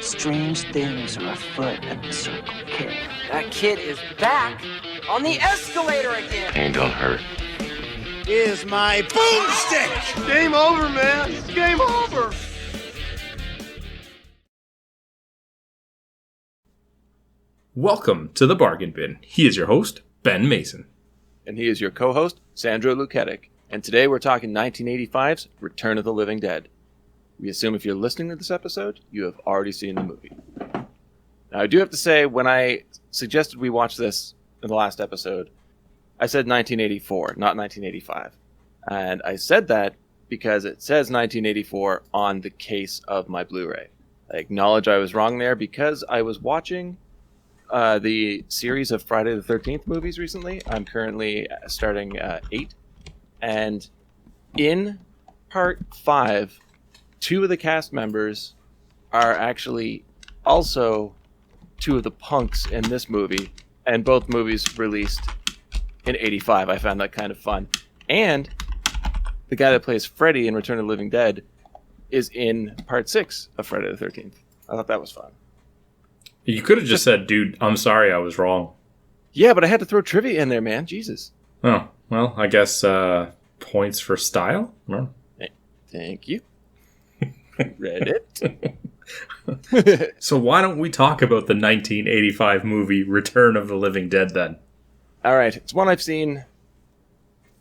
Strange things are afoot at the Circle K. That kid is back on the escalator again. Pain don't hurt. Is my boomstick! Game over, man. It's game over. Welcome to the Bargain Bin. He is your host, Ben Mason. And he is your co-host, Sandro Luketic. And today we're talking 1985's Return of the Living Dead. We assume if you're listening to this episode, you have already seen the movie. Now, I do have to say, when I suggested we watch this in the last episode, I said 1984, not 1985. And I said that because it says 1984 on the case of my Blu-ray. I acknowledge I was wrong there because I was watching the series of Friday the 13th movies recently. I'm currently starting 8. And in part 5, 2 of the cast members are actually also 2 of the punks in this movie. And both movies released in 85. I found that kind of fun. And the guy that plays Freddy in Return of the Living Dead is in part 6 of Friday the 13th. I thought that was fun. You could have just said, dude, I'm sorry I was wrong. Yeah, but I had to throw trivia in there, man. Jesus. Oh, well, I guess points for style? No. Thank you. Read it. So why don't we talk about the 1985 movie Return of the Living Dead then? All right. It's one I've seen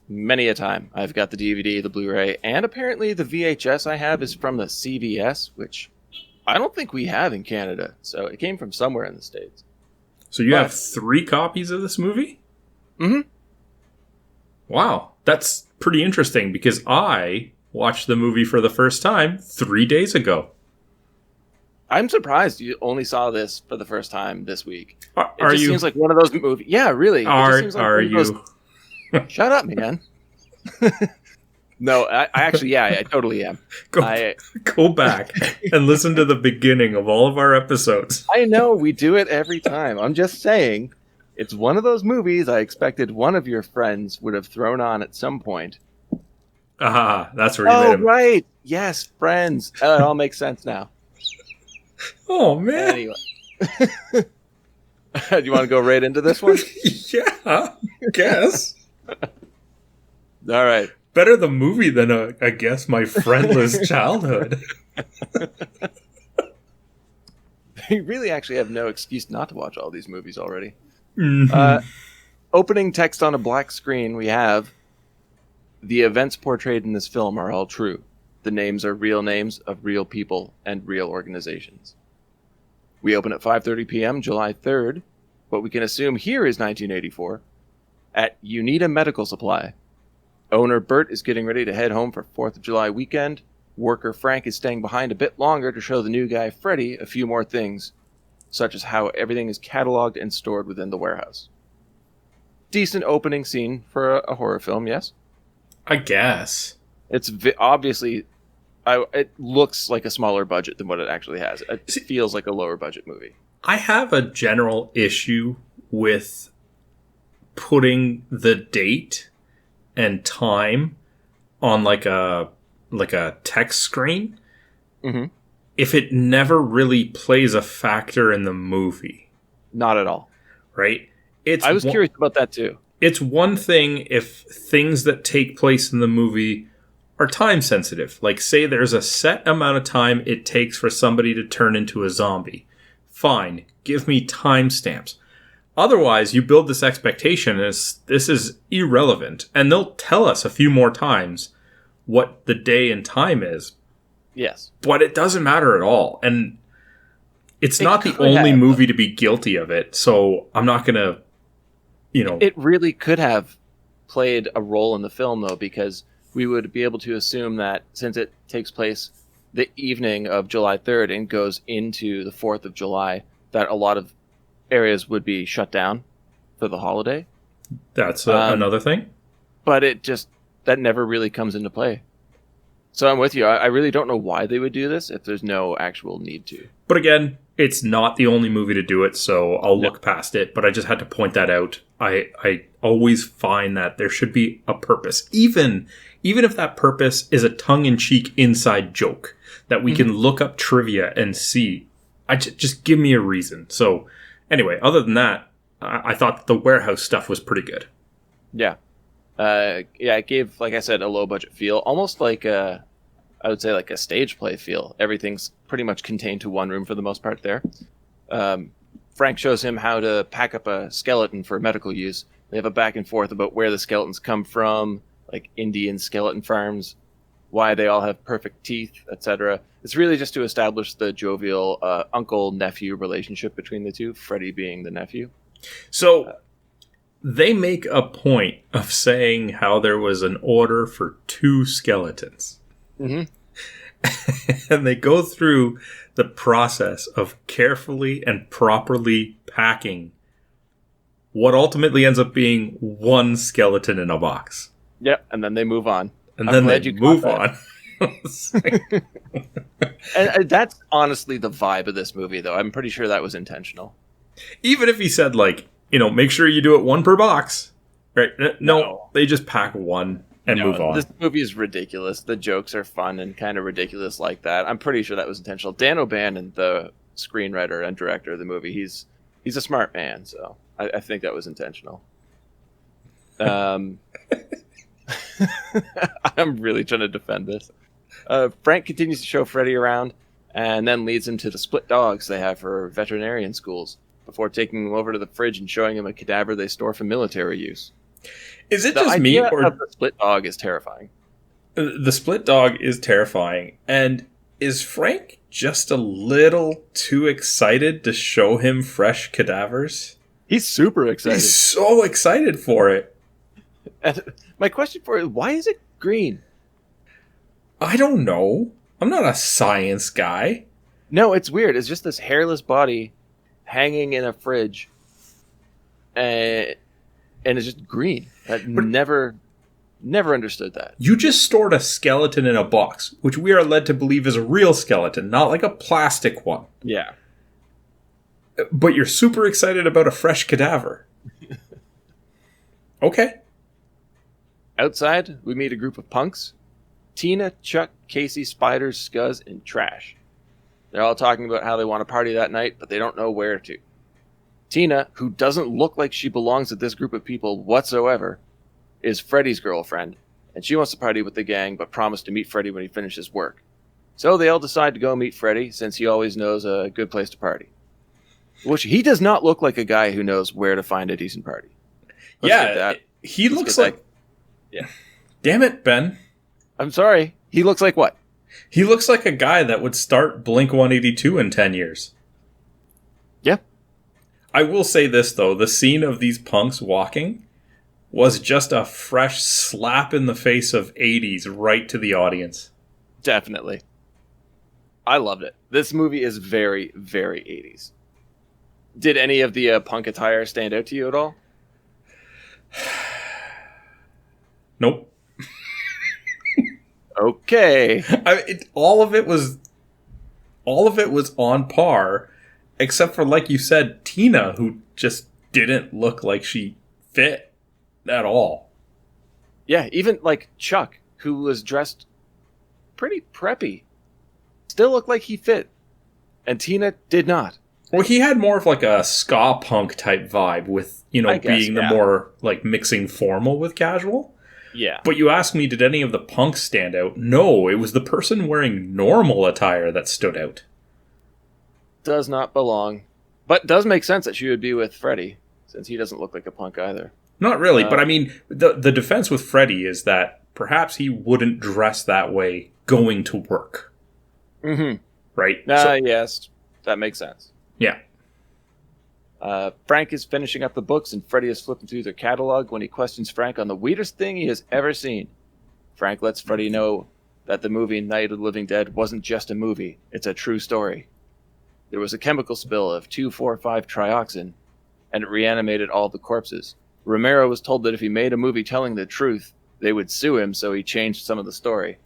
many a time. I've got the DVD, the Blu-ray, and apparently the VHS I have is from the CBS, which I don't think we have in Canada. So it came from somewhere in the States. So you have 3 copies of this movie? Mm-hmm. Wow. That's pretty interesting because I watched the movie for the first time 3 days ago. I'm surprised you only saw this for the first time this week. Are you? Seems like one of those movies. Yeah, really. Are you? Shut up, man. No, I actually, yeah, I totally am. Go back and listen to the beginning of all of our episodes. I know, we do it every time. I'm just saying, it's one of those movies I expected one of your friends would have thrown on at some point. That's where you made him. Right. Yes, Friends. It all makes sense now. Oh, man. Anyway. Do you want to go right into this one? Yeah, I guess. All right. Better the movie than, I guess, my friendless childhood. You really actually have no excuse not to watch all these movies already. Mm-hmm. Opening text on a black screen, we have, the events portrayed in this film are all true. The names are real names of real people and real organizations. We open at 5:30 p.m., July 3rd. What we can assume here is 1984. At Unita Medical Supply. Owner Bert is getting ready to head home for 4th of July weekend. Worker Frank is staying behind a bit longer to show the new guy Freddy a few more things, such as how everything is cataloged and stored within the warehouse. Decent opening scene for a horror film, yes? I guess. It's obviously... it looks like a smaller budget than what it actually has. It feels like a lower budget movie. I have a general issue with putting the date and time on like a text screen. Mm-hmm. If it never really plays a factor in the movie. Not at all. Right? I was curious about that too. It's one thing if things that take place in the movie are time sensitive. Like, say there's a set amount of time it takes for somebody to turn into a zombie. Fine. Give me timestamps. Otherwise, you build this expectation as this is irrelevant. And they'll tell us a few more times what the day and time is. Yes. But it doesn't matter at all. And it's not the only movie to be guilty of it. So I'm not going to, It really could have played a role in the film, though, because we would be able to assume that since it takes place the evening of July 3rd and goes into the 4th of July, that a lot of areas would be shut down for the holiday. That's another thing. But that never really comes into play. So I'm with you. I really don't know why they would do this if there's no actual need to. But again, it's not the only movie to do it, so I'll look past it. But I just had to point that out. I always find that there should be a purpose, even if that purpose is a tongue-in-cheek inside joke that we can look up trivia and see. Just give me a reason. So anyway, other than that, I thought the warehouse stuff was pretty good. Yeah. It gave, like I said, a low-budget feel. Almost like I would say like a stage play feel. Everything's pretty much contained to one room for the most part there. Frank shows him how to pack up a skeleton for medical use. They have a back and forth about where the skeletons come from, like Indian skeleton farms, why they all have perfect teeth, etc. It's really just to establish the jovial uncle-nephew relationship between the two, Freddy being the nephew. So they make a point of saying how there was an order for 2 skeletons. Mm-hmm. And they go through the process of carefully and properly packing what ultimately ends up being 1 skeleton in a box. Yep, and then they move on. And then they move on. And that's honestly the vibe of this movie, though. I'm pretty sure that was intentional. Even if he said, like, make sure you do it 1 per box. Right? No. They just pack 1 and move on. This movie is ridiculous. The jokes are fun and kind of ridiculous like that. I'm pretty sure that was intentional. Dan O'Bannon, the screenwriter and director of the movie, he's a smart man, so I think that was intentional. I'm really trying to defend this. Frank continues to show Freddy around and then leads him to the split dogs they have for veterinarian schools before taking him over to the fridge and showing him a cadaver they store for military use. Is it just me, or the split dog is terrifying? The split dog is terrifying, and is Frank just a little too excited to show him fresh cadavers? He's super excited. He's so excited for it. And my question for you, why is it green? I don't know. I'm not a science guy. No, it's weird. It's just this hairless body hanging in a fridge, and it's just green. I never understood that. You just stored a skeleton in a box, which we are led to believe is a real skeleton, not like a plastic one. Yeah. But you're super excited about a fresh cadaver. Okay. Outside, we meet a group of punks. Tina, Chuck, Casey, Spiders, Scuzz, and Trash. They're all talking about how they want to party that night, but they don't know where to. Tina, who doesn't look like she belongs to this group of people whatsoever, is Freddy's girlfriend, and she wants to party with the gang, but promised to meet Freddy when he finishes work. So they all decide to go meet Freddy, since he always knows a good place to party. Which, he does not look like a guy who knows where to find a decent party. He looks like... Yeah. Damn it, Ben. I'm sorry. He looks like what? He looks like a guy that would start Blink-182 in 10 years. Yeah. I will say this, though. The scene of these punks walking was just a fresh slap in the face of 80s right to the audience. Definitely. I loved it. This movie is very, very 80s. Did any of the punk attire stand out to you at all? Nope. Okay. All of it was on par, except for, like you said, Tina, who just didn't look like she fit at all. Yeah, even like Chuck, who was dressed pretty preppy, still looked like he fit, and Tina did not. Well, he had more of like a ska punk type vibe with, being the more like mixing formal with casual. Yeah. But you asked me, did any of the punks stand out? No, it was the person wearing normal attire that stood out. Does not belong. But does make sense that she would be with Freddy, since he doesn't look like a punk either. Not really, but I mean, the defense with Freddy is that perhaps he wouldn't dress that way going to work. Mm-hmm. Right? Yes, that makes sense. Yeah. Frank is finishing up the books, and Freddy is flipping through their catalog when he questions Frank on the weirdest thing he has ever seen. Frank lets Freddy know that the movie Night of the Living Dead wasn't just a movie, it's a true story. There was a chemical spill of 2,4,5-trioxin, and it reanimated all the corpses. Romero was told that if he made a movie telling the truth, they would sue him, so he changed some of the story.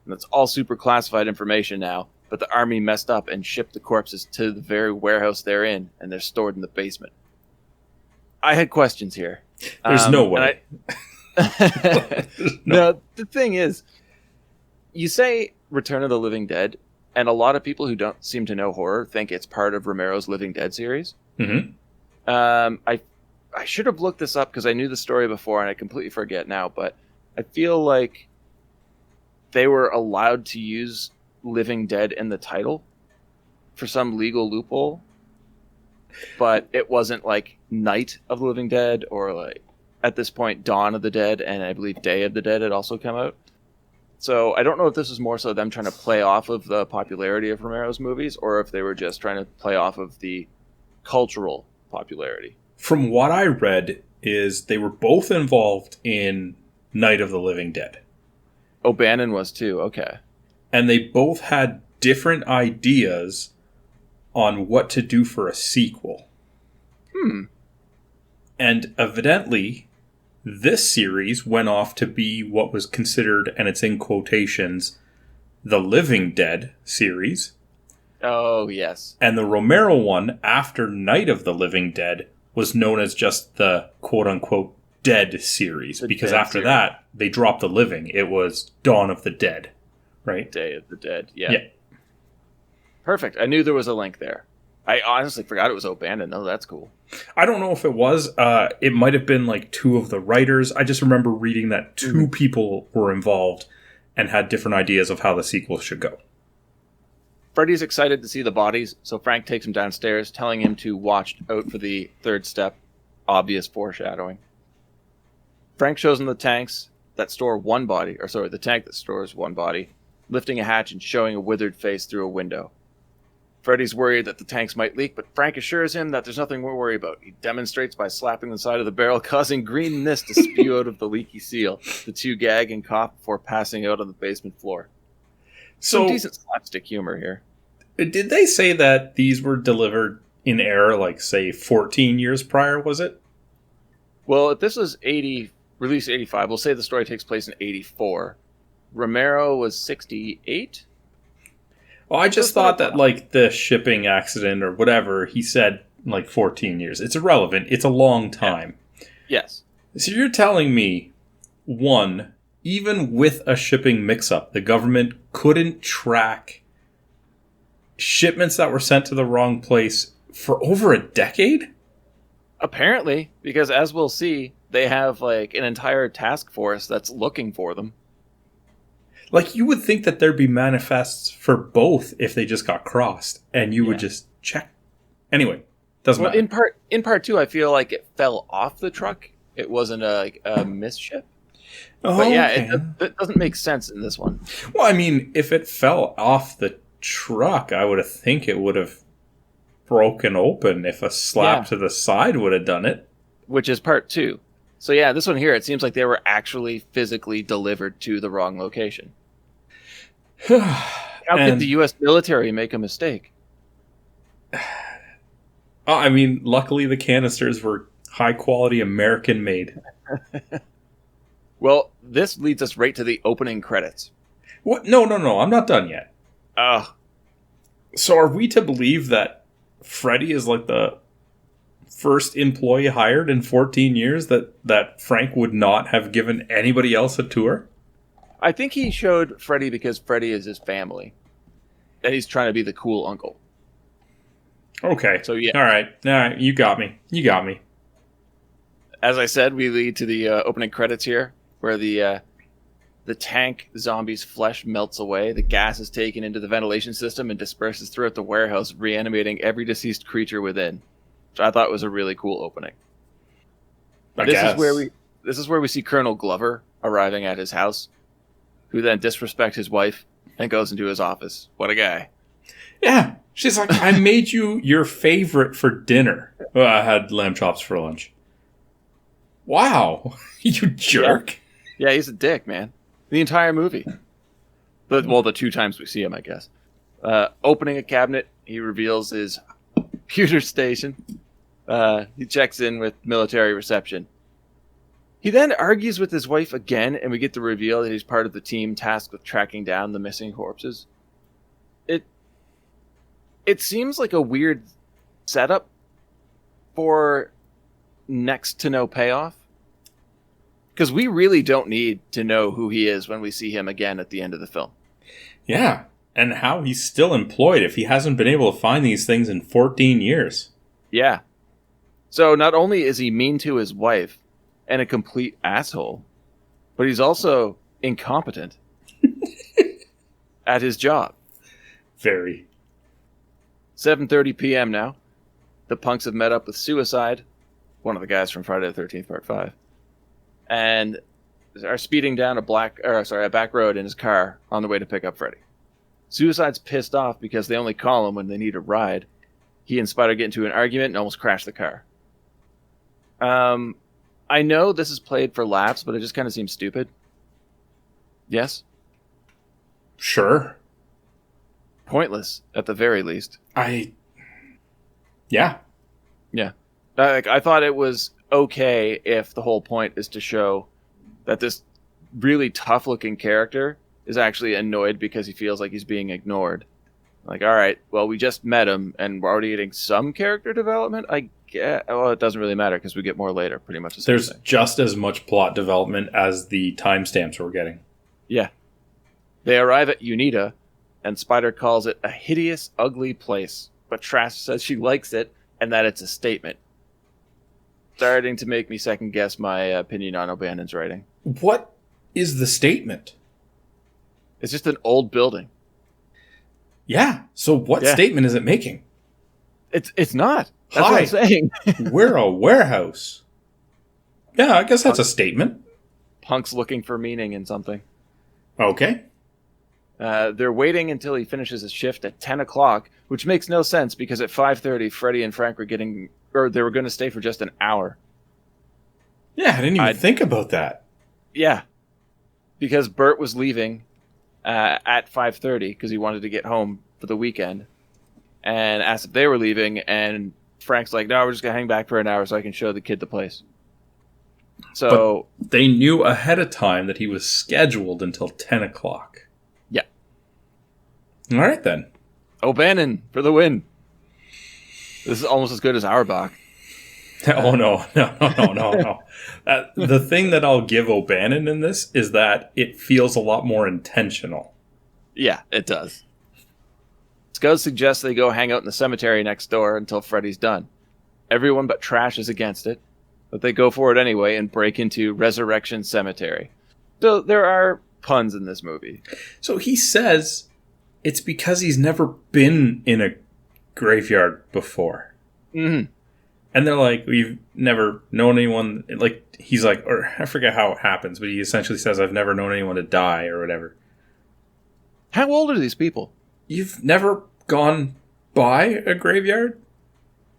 And that's all super classified information now, but the army messed up and shipped the corpses to the very warehouse they're in, and they're stored in the basement. I had questions here. There's no way. No, the thing is, you say Return of the Living Dead, and a lot of people who don't seem to know horror think it's part of Romero's Living Dead series. Mm-hmm. I should have looked this up because I knew the story before and I completely forget now, but I feel like they were allowed to use Living Dead in the title for some legal loophole, but it wasn't like Night of the Living Dead or like at this point Dawn of the Dead, and I believe Day of the Dead had also come out. So I don't know if this is more so them trying to play off of the popularity of Romero's movies or if they were just trying to play off of the cultural popularity. From what I read is they were both involved in Night of the Living Dead. O'Bannon was too, okay. And they both had different ideas on what to do for a sequel. And evidently, this series went off to be what was considered, and it's in quotations, the Living Dead series. Oh, yes. And the Romero one, after Night of the Living Dead, was known as just the quote-unquote Dead series. Because after that, they dropped the living. It was Dawn of the Dead, right? Day of the Dead, yeah. Perfect. I knew there was a link there. I honestly forgot it was O'Bannon. Oh, that's cool. I don't know if it was. It might have been like two of the writers. I just remember reading that two people were involved and had different ideas of how the sequel should go. Freddy's excited to see the bodies, so Frank takes him downstairs, telling him to watch out for the third step. Obvious foreshadowing. Frank shows him the tanks that store one body, the tank that stores one body, lifting a hatch and showing a withered face through a window. Freddy's worried that the tanks might leak, but Frank assures him that there's nothing to worry about. He demonstrates by slapping the side of the barrel, causing green mist to spew out of the leaky seal. The two gag and cough before passing out on the basement floor. Some decent slapstick humor here. Did they say that these were delivered in error, like, say, 14 years prior, was it? Well, if this was released 85, we'll say the story takes place in 84. Romero was 68? Well, I just thought that, like, the shipping accident or whatever, he said, like, 14 years. It's irrelevant. It's a long time. Yeah. Yes. So you're telling me, one, even with a shipping mix-up, the government couldn't track shipments that were sent to the wrong place for over a decade? Apparently, because as we'll see, they have like an entire task force that's looking for them. Like, you would think that there'd be manifests for both if they just got crossed, and you would just check. Anyway, doesn't matter. In part two, I feel like it fell off the truck. It wasn't a misship. Oh, but yeah, okay. it doesn't make sense in this one. Well, I mean, if it fell off the truck, I would think it would have broken open if a slap to the side would have done it. Which is part two. So yeah, this one here, it seems like they were actually physically delivered to the wrong location. How could the U.S. military make a mistake? I mean, luckily the canisters were high-quality American-made. Well, this leads us right to the opening credits. What? No, I'm not done yet. So are we to believe that Freddy is like the first employee hired in 14 years that Frank would not have given anybody else a tour? I think he showed Freddy because Freddy is his family. And he's trying to be the cool uncle. Okay. So yeah. All right. You got me. As I said, we lead to the opening credits here, where the tank zombie's flesh melts away. The gas is taken into the ventilation system and disperses throughout the warehouse, reanimating every deceased creature within. Which I thought was a really cool opening. This is where we see Colonel Glover arriving at his house, who then disrespects his wife and goes into his office. What a guy. Yeah. She's like, I made you your favorite for dinner. Well, I had lamb chops for lunch. Wow. You jerk. Yeah, he's a dick, man. The entire movie. The 2 times we see him, I guess. Opening a cabinet, he reveals his computer station. He checks in with military reception. He then argues with his wife again, and we get the reveal that he's part of the team tasked with tracking down the missing corpses. It seems like a weird setup for next to no payoff. Because we really don't need to know who he is when we see him again at the end of the film. Yeah, and how he's still employed if he hasn't been able to find these things in 14 years. Yeah. So not only is he mean to his wife and a complete asshole, but he's also incompetent at his job. Very. 7:30 p.m. now. The punks have met up with Suicide, one of the guys from Friday the 13th Part 5, and are speeding down a back road in his car on the way to pick up Freddy. Suicide's pissed off because they only call him when they need a ride. He and Spider get into an argument and almost crash the car. I know this is played for laughs, but it just kind of seems stupid. Yes? Sure. Pointless, at the very least. Yeah. Yeah. I thought it was okay if the whole point is to show that this really tough-looking character is actually annoyed because he feels like he's being ignored. Like, all right, well, we just met him, and we're already getting some character development? I guess. Well, it doesn't really matter, because we get more later, pretty much the same There's thing. just as much plot development as the timestamps we're getting. Yeah. They arrive at Unita, and Spider calls it a hideous, ugly place, but Trash says she likes it, and that it's a statement. Starting to make me second-guess my opinion on O'Bannon's writing. What is the statement? It's just an old building. Yeah, so what statement is it making? It's not. That's what I'm saying. We're a warehouse. Yeah, I guess that's a statement. Punk's looking for meaning in something. Okay. They're waiting until he finishes his shift at 10 o'clock, which makes no sense because at 5:30, Freddy and Frank were they were going to stay for just an hour. Yeah, I didn't even think about that. Yeah. Because Bert was leaving at 5:30 because he wanted to get home for the weekend and asked if they were leaving, and Frank's like, no, we're just going to hang back for an hour so I can show the kid the place. So but they knew ahead of time that he was scheduled until 10 o'clock. Yeah. All right, then. O'Bannon for the win. This is almost as good as Auerbach. Oh, no. The thing that I'll give O'Bannon in this is that it feels a lot more intentional. Yeah, it does. Scuzz suggests they go hang out in the cemetery next door until Freddy's done. Everyone but Trash is against it, but they go for it anyway and break into Resurrection Cemetery. So there are puns in this movie. So he says it's because he's never been in a graveyard before. Mm-hmm. And they're like, we've never known anyone, like, he's like, or I forget how it happens, but he essentially says, I've never known anyone to die or whatever. How old are these people? You've never gone by a graveyard?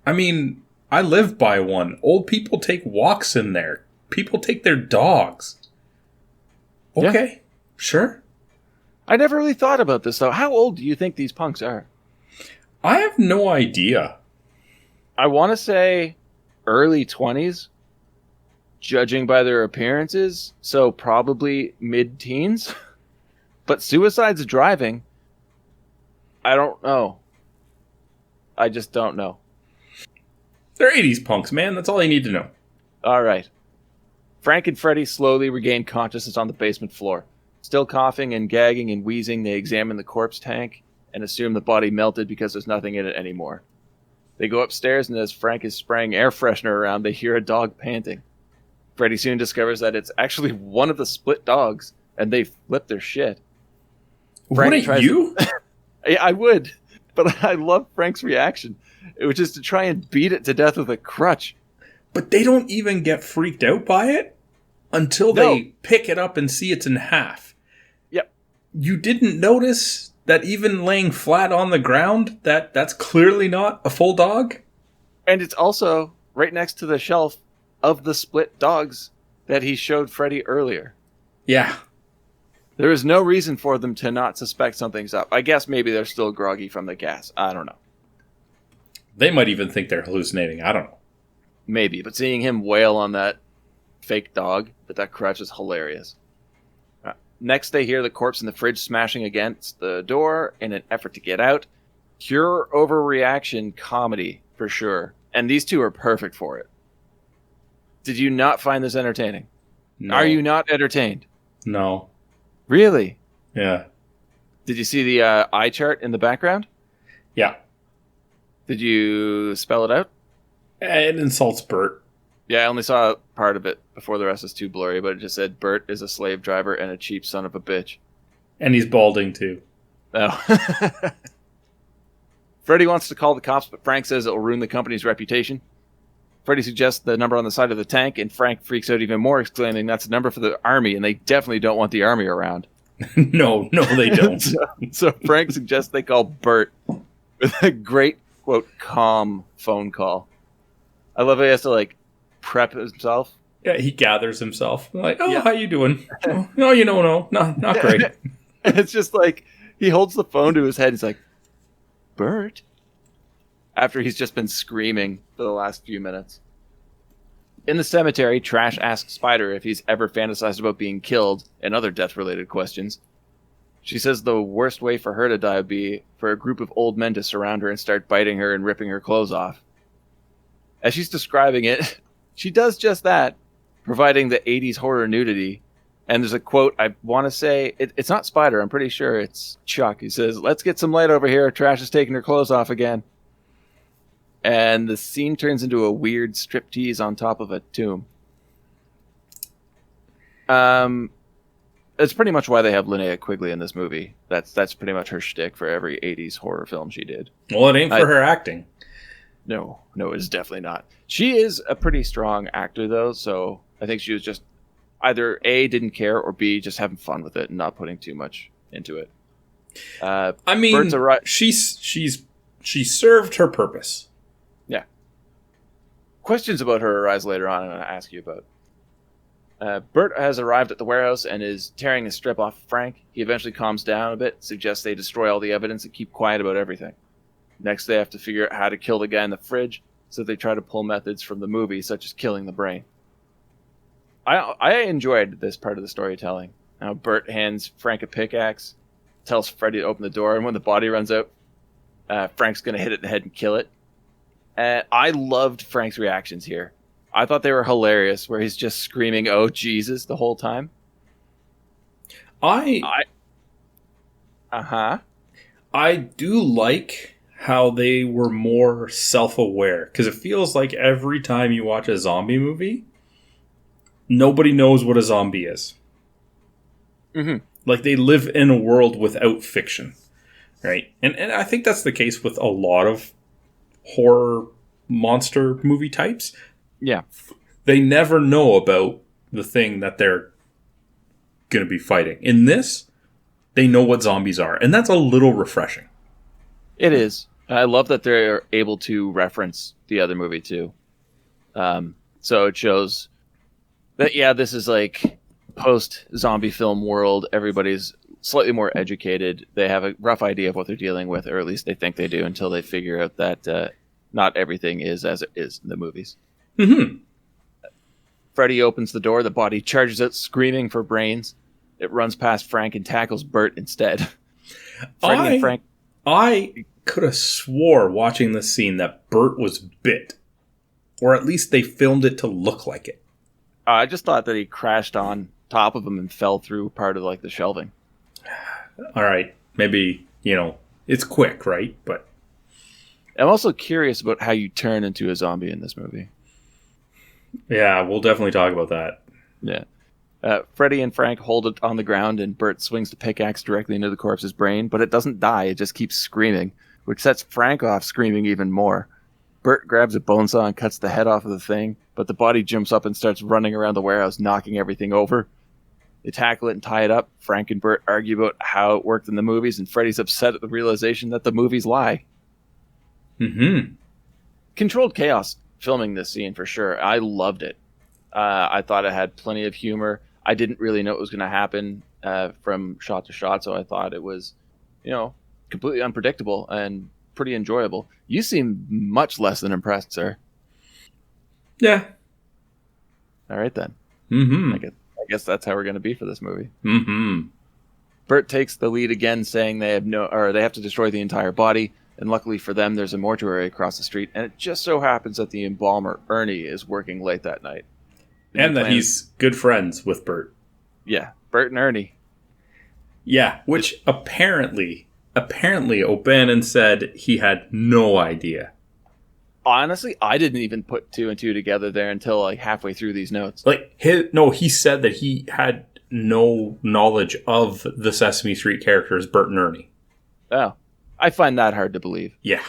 I mean, I live by one. Old people take walks in there. People take their dogs. Okay, yeah. Sure. I never really thought about this, though. How old do you think these punks are? I have no idea. I want to say early 20s, judging by their appearances, so probably mid-teens. But Suicide's driving. I don't know. I just don't know. They're 80s punks, man. That's all you need to know. All right. Frank and Freddy slowly regain consciousness on the basement floor. Still coughing and gagging and wheezing, they examine the corpse tank and assume the body melted because there's nothing in it anymore. They go upstairs, and as Frank is spraying air freshener around, they hear a dog panting. Freddy soon discovers that it's actually one of the split dogs, and they flip their shit. Wouldn't you? I would, but I love Frank's reaction, which is to try and beat it to death with a crutch. But they don't even get freaked out by it until they pick it up and see it's in half. Yep. You didn't notice that even laying flat on the ground, that's clearly not a full dog? And it's also right next to the shelf of the split dogs that he showed Freddy earlier. Yeah. There is no reason for them to not suspect something's up. I guess maybe they're still groggy from the gas. I don't know. They might even think they're hallucinating. I don't know. Maybe, but seeing him wail on that fake dog with that crutch is hilarious. Next, they hear the corpse in the fridge smashing against the door in an effort to get out. Pure overreaction comedy, for sure. And these two are perfect for it. Did you not find this entertaining? No. Are you not entertained? No. Really? Yeah. Did you see the eye chart in the background? Yeah. Did you spell it out? It insults Bert. Yeah, I only saw part of it before the rest is too blurry, but it just said Bert is a slave driver and a cheap son of a bitch. And he's balding, too. Oh. Freddy wants to call the cops, but Frank says it will ruin the company's reputation. Freddy suggests the number on the side of the tank, and Frank freaks out even more, exclaiming that's a number for the army, and they definitely don't want the army around. No, they don't. so Frank suggests they call Bert with a great, quote, calm phone call. I love how he has to, like, prep himself. Yeah, he gathers himself. Like, oh, Yeah. how you doing? Oh, no, no, not great. And it's just like, he holds the phone to his head. He's like, Bert? After he's just been screaming for the last few minutes. In the cemetery, Trash asks Spider if he's ever fantasized about being killed and other death-related questions. She says the worst way for her to die would be for a group of old men to surround her and start biting her and ripping her clothes off. As she's describing it, she does just that, providing the 80s horror nudity. And there's a quote, I want to say, it's not Spider, I'm pretty sure it's Chuck. He says, let's get some light over here, Trash is taking her clothes off again. And the scene turns into a weird striptease on top of a tomb. It's pretty much why they have Linnea Quigley in this movie. That's pretty much her shtick for every 80s horror film she did. Well, it ain't for her acting. No, it's definitely not. She is a pretty strong actor, though, so I think she was just either A, didn't care, or B, just having fun with it and not putting too much into it. I mean, she served her purpose. Yeah. Questions about her arise later on, I'm going to ask you about. Bert has arrived at the warehouse and is tearing a strip off Frank. He eventually calms down a bit, suggests they destroy all the evidence and keep quiet about everything. Next, they have to figure out how to kill the guy in the fridge, so they try to pull methods from the movie, such as killing the brain. I enjoyed this part of the storytelling. Now, Bert hands Frank a pickaxe, tells Freddy to open the door, and when the body runs out, Frank's going to hit it in the head and kill it. I loved Frank's reactions here. I thought they were hilarious, where he's just screaming, "Oh, Jesus," the whole time. I do like how they were more self-aware, because it feels like every time you watch a zombie movie, nobody knows what a zombie is. Mm-hmm. Like, they live in a world without fiction, right? And I think that's the case with a lot of horror monster movie types. Yeah. They never know about the thing that they're going to be fighting. In this, they know what zombies are, and that's a little refreshing. It is. I love that they're able to reference the other movie, too. So it shows that, yeah, this is like post-zombie film world. Everybody's slightly more educated. They have a rough idea of what they're dealing with, or at least they think they do, until they figure out that not everything is as it is in the movies. Mm-hmm. Freddy opens the door. The body charges out, screaming for brains. It runs past Frank and tackles Bert instead. Freddy and Frank... I could have swore watching this scene that Bert was bit. Or at least they filmed it to look like it. I just thought that he crashed on top of him and fell through part of like the shelving. All right. Maybe, it's quick, right? But I'm also curious about how you turn into a zombie in this movie. Yeah, we'll definitely talk about that. Yeah. Freddy and Frank hold it on the ground, and Bert swings the pickaxe directly into the corpse's brain, but it doesn't die, it just keeps screaming, which sets Frank off screaming even more. Bert grabs a bone saw and cuts the head off of the thing, but the body jumps up and starts running around the warehouse, knocking everything over. They tackle it and tie it up. Frank and Bert argue about how it worked in the movies, and Freddy's upset at the realization that the movies lie. Mm-hmm. Controlled chaos filming this scene for sure. I loved it. I thought it had plenty of humor. I didn't really know what was going to happen from shot to shot, so I thought it was, completely unpredictable and pretty enjoyable. You seem much less than impressed, sir. Yeah. All right, then. Mm-hmm. I guess that's how we're going to be for this movie. Mm-hmm. Bert takes the lead again, saying they have to destroy the entire body. And luckily for them, there's a mortuary across the street, and it just so happens that the embalmer, Ernie, is working late that night. And that he's good friends with Bert. Yeah, Bert and Ernie. Yeah, which apparently O'Bannon said he had no idea. Honestly, I didn't even put two and two together there until like halfway through these notes. He said that he had no knowledge of the Sesame Street characters Bert and Ernie. Oh, I find that hard to believe. Yeah.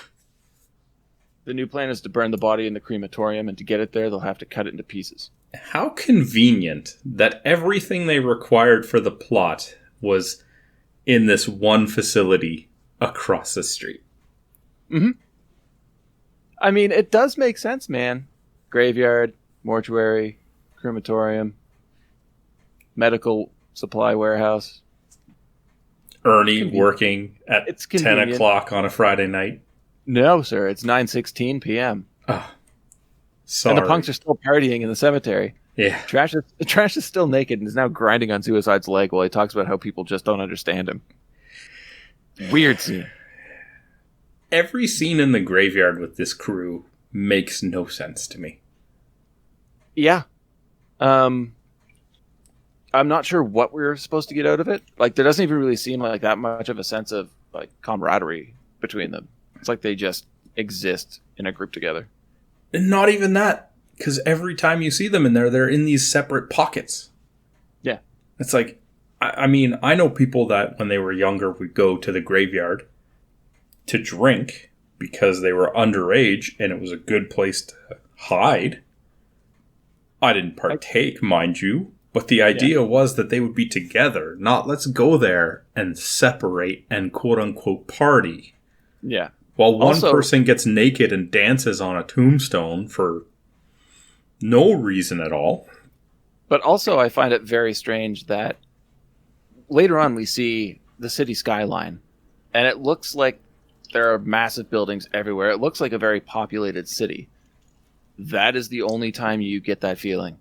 The new plan is to burn the body in the crematorium, and to get it there, they'll have to cut it into pieces. How convenient that everything they required for the plot was in this one facility across the street. Mm-hmm. I mean, it does make sense, man. Graveyard, mortuary, crematorium, medical supply warehouse. Ernie working at it's 10 o'clock on a Friday night. No, sir. It's 9:16 p.m. Oh, sorry. And the punks are still partying in the cemetery. Yeah. Trash is still naked and is now grinding on Suicide's leg while he talks about how people just don't understand him. Weird scene. Every scene in the graveyard with this crew makes no sense to me. Yeah. I'm not sure what we're supposed to get out of it. Like, there doesn't even really seem like that much of a sense of like camaraderie between them. It's like they just exist in a group together. And not even that, because every time you see them in there, they're in these separate pockets. Yeah. It's like, I mean, I know people that when they were younger would go to the graveyard to drink because they were underage and it was a good place to hide. I didn't partake, mind you, but the idea was that they would be together, not let's go there and separate and quote-unquote party. Yeah. While one person gets naked and dances on a tombstone for no reason at all. But also I find it very strange that later on we see the city skyline, and it looks like there are massive buildings everywhere. It looks like a very populated city. That is the only time you get that feeling.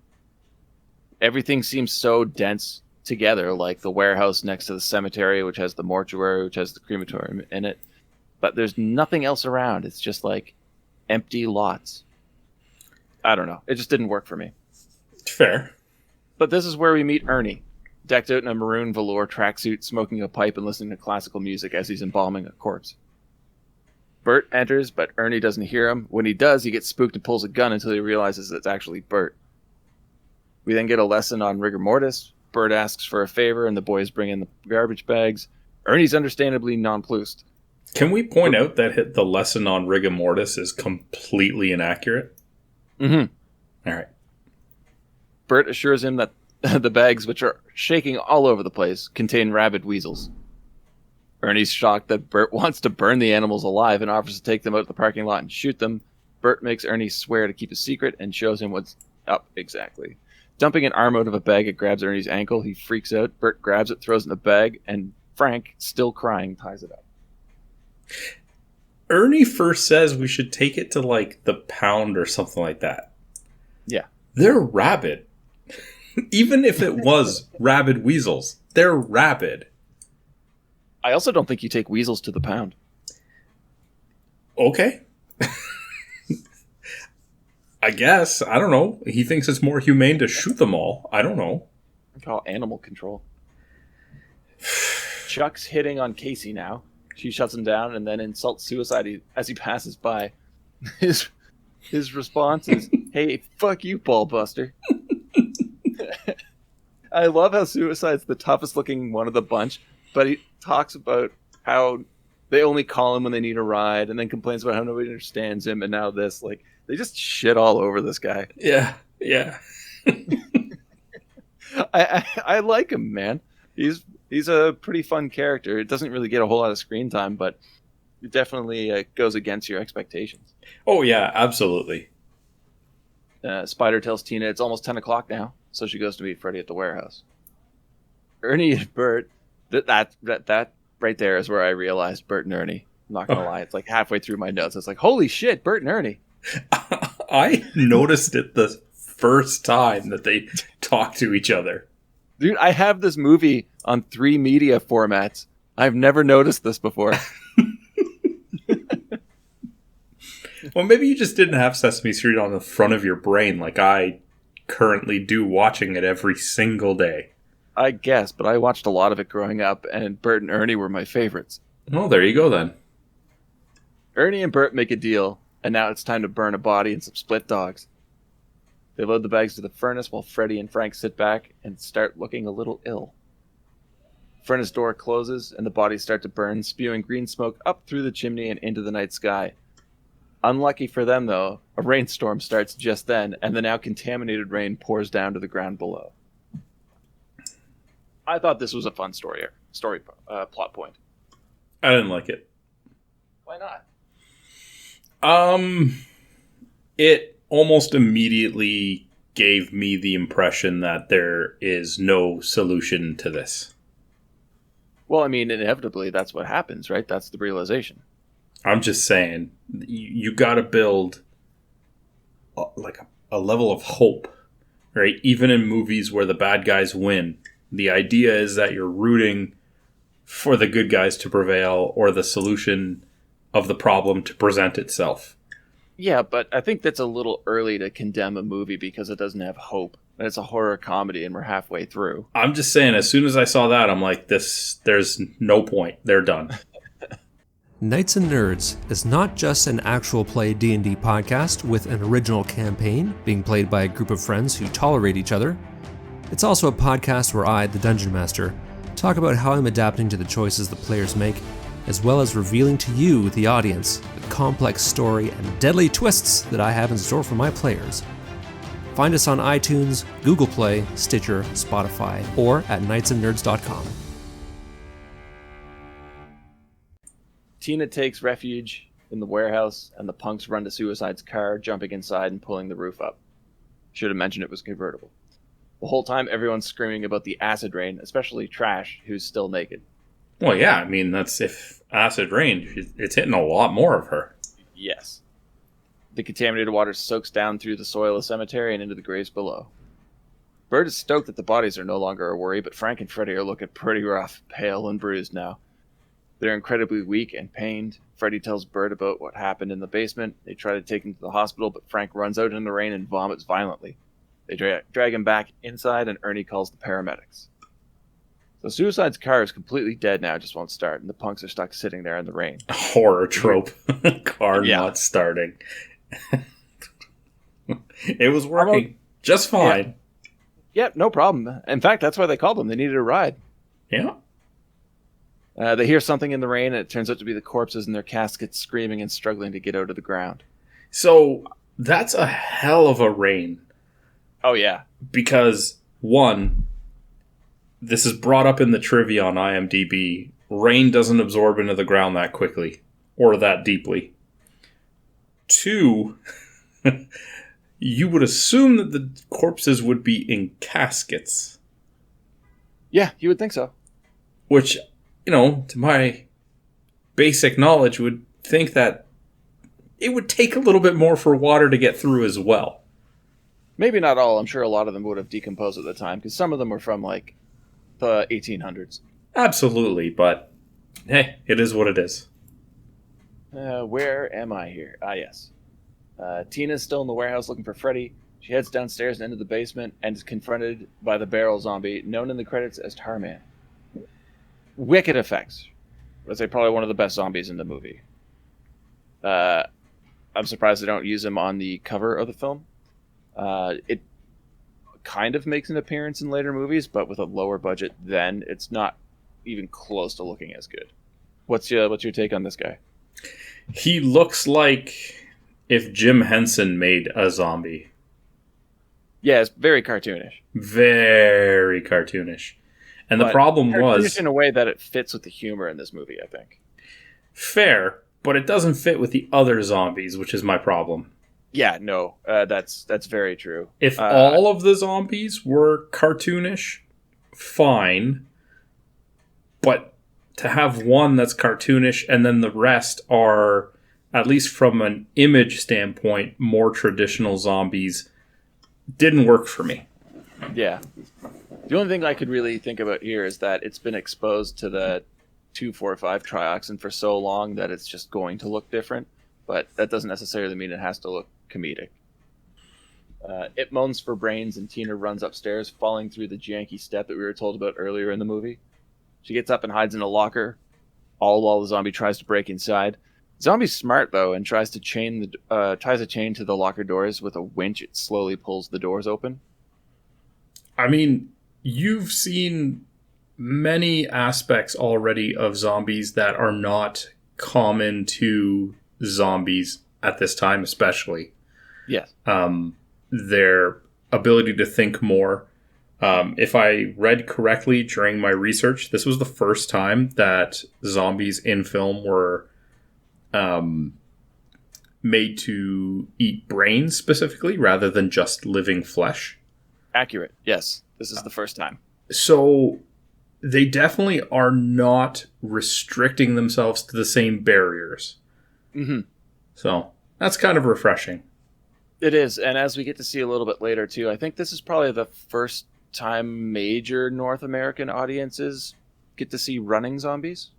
Everything seems so dense together, like the warehouse next to the cemetery, which has the mortuary, which has the crematorium in it. But there's nothing else around. It's just like empty lots. I don't know. It just didn't work for me. Fair. But this is where we meet Ernie, decked out in a maroon velour tracksuit, smoking a pipe and listening to classical music as he's embalming a corpse. Bert enters, but Ernie doesn't hear him. When he does, he gets spooked and pulls a gun until he realizes it's actually Bert. We then get a lesson on rigor mortis. Bert asks for a favor, and the boys bring in the garbage bags. Ernie's understandably nonplussed. Can we point out that the lesson on rigor mortis is completely inaccurate? Mm-hmm. All right. Bert assures him that the bags, which are shaking all over the place, contain rabid weasels. Ernie's shocked that Bert wants to burn the animals alive and offers to take them out of the parking lot and shoot them. Bert makes Ernie swear to keep a secret and shows him what's up exactly. Dumping an arm out of a bag, it grabs Ernie's ankle. He freaks out. Bert grabs it, throws it in the bag, and Frank, still crying, ties it up. Ernie first says we should take it to, like, the pound or something like that. Yeah. They're rabid. Even if it was rabid weasels, they're rabid. I also don't think you take weasels to the pound. Okay. I guess. I don't know. He thinks it's more humane to shoot them all. I don't know. I call animal control. Chuck's hitting on Casey now. She shuts him down and then insults Suicide as he passes by. His response is, "Hey, fuck you, ballbuster." I love how Suicide's the toughest looking one of the bunch, but he talks about how they only call him when they need a ride, and then complains about how nobody understands him, and now this. Like, they just shit all over this guy. Yeah. I like him, man. He's a pretty fun character. It doesn't really get a whole lot of screen time, but it definitely goes against your expectations. Oh, yeah, absolutely. Spider tells Tina it's almost 10 o'clock now, so she goes to meet Freddy at the warehouse. Ernie and Bert, that right there is where I realized Bert and Ernie. I'm not going to lie. It's like halfway through my notes. It's like, holy shit, Bert and Ernie. I noticed it the first time that they talked to each other. Dude, I have this movie on 3 media formats. I've never noticed this before. Well, maybe you just didn't have Sesame Street on the front of your brain like I currently do watching it every single day. I guess, but I watched a lot of it growing up, and Bert and Ernie were my favorites. Well, there you go then. Ernie and Bert make a deal, and now it's time to burn a body and some split dogs. They load the bags to the furnace while Freddy and Frank sit back and start looking a little ill. The furnace door closes, and the bodies start to burn, spewing green smoke up through the chimney and into the night sky. Unlucky for them, though, a rainstorm starts just then, and the now contaminated rain pours down to the ground below. I thought this was a fun plot point. I didn't like it. Why not? It almost immediately gave me the impression that there is no solution to this. Well, I mean, inevitably, that's what happens, right? That's the realization. I'm just saying, you got to build a level of hope, right? Even in movies where the bad guys win, the idea is that you're rooting for the good guys to prevail or the solution of the problem to present itself. Yeah, but I think that's a little early to condemn a movie because it doesn't have hope. And it's a horror comedy and we're halfway through. I'm just saying, as soon as I saw that, I'm like, there's no point. They're done. Knights and Nerds is not just an actual play D&D podcast with an original campaign being played by a group of friends who tolerate each other. It's also a podcast where I, the Dungeon Master, talk about how I'm adapting to the choices the players make, as well as revealing to you, the audience, the complex story and deadly twists that I have in store for my players. Find us on iTunes, Google Play, Stitcher, Spotify, or at knightsandnerds.com. Tina takes refuge in the warehouse, and the punks run to Suicide's car, jumping inside and pulling the roof up. Should have mentioned it was convertible. The whole time, everyone's screaming about the acid rain, especially Trash, who's still naked. Well, yeah, I mean, that's if acid rain, it's hitting a lot more of her. Yes. The contaminated water soaks down through the soil of the cemetery and into the graves below. Bert is stoked that the bodies are no longer a worry, but Frank and Freddy are looking pretty rough, pale and bruised now. They're incredibly weak and pained. Freddy tells Bert about what happened in the basement. They try to take him to the hospital, but Frank runs out in the rain and vomits violently. They drag him back inside, and Ernie calls the paramedics. So Suicide's car is completely dead now, just won't start, and the punks are stuck sitting there in the rain. Horror trope. Car not starting. It was working just fine. Yeah, no problem. In fact, that's why they called them. They needed a ride. Yeah. They hear something in the rain, and it turns out to be the corpses in their caskets screaming and struggling to get out of the ground. So that's a hell of a rain. Oh, yeah. Because, one, this is brought up in the trivia on IMDb. Rain doesn't absorb into the ground that quickly or that deeply. Two, you would assume that the corpses would be in caskets. Yeah, you would think so. Which, to my basic knowledge, would think that it would take a little bit more for water to get through as well. Maybe not all. I'm sure a lot of them would have decomposed at the time, because some of them were from, the 1800s. Absolutely, but hey, it is what it is. Where am I here? Ah, yes. Tina's still in the warehouse looking for Freddy. She heads downstairs and into the basement and is confronted by the barrel zombie, known in the credits as Tarman. Wicked effects. I'd say probably one of the best zombies in the movie. I'm surprised they don't use him on the cover of the film. It kind of makes an appearance in later movies, but with a lower budget then, it's not even close to looking as good. What's your take on this guy? He looks like if Jim Henson made a zombie. Yeah, it's very cartoonish. Very cartoonish. And the problem was, in a way that it fits with the humor in this movie, I think. Fair, but it doesn't fit with the other zombies, which is my problem. Yeah, no, that's very true. If all of the zombies were cartoonish, fine. But to have one that's cartoonish and then the rest are, at least from an image standpoint, more traditional zombies, didn't work for me. Yeah. The only thing I could really think about here is that it's been exposed to the 2,4,5 trioxin for so long that it's just going to look different, but that doesn't necessarily mean it has to look comedic. It moans for brains, and Tina runs upstairs, falling through the janky step that we were told about earlier in the movie. She gets up and hides in a locker, all while the zombie tries to break inside. Zombie's smart, though, and tries to chain to the locker doors with a winch. It slowly pulls the doors open. I mean, you've seen many aspects already of zombies that are not common to zombies at this time, especially. Yes. Their ability to think more. If I read correctly during my research, this was the first time that zombies in film were made to eat brains specifically rather than just living flesh. Accurate. Yes. This is the first time. So they definitely are not restricting themselves to the same barriers. Mm-hmm. So that's kind of refreshing. It is. And as we get to see a little bit later, too, I think this is probably the first time major North American audiences get to see running zombies.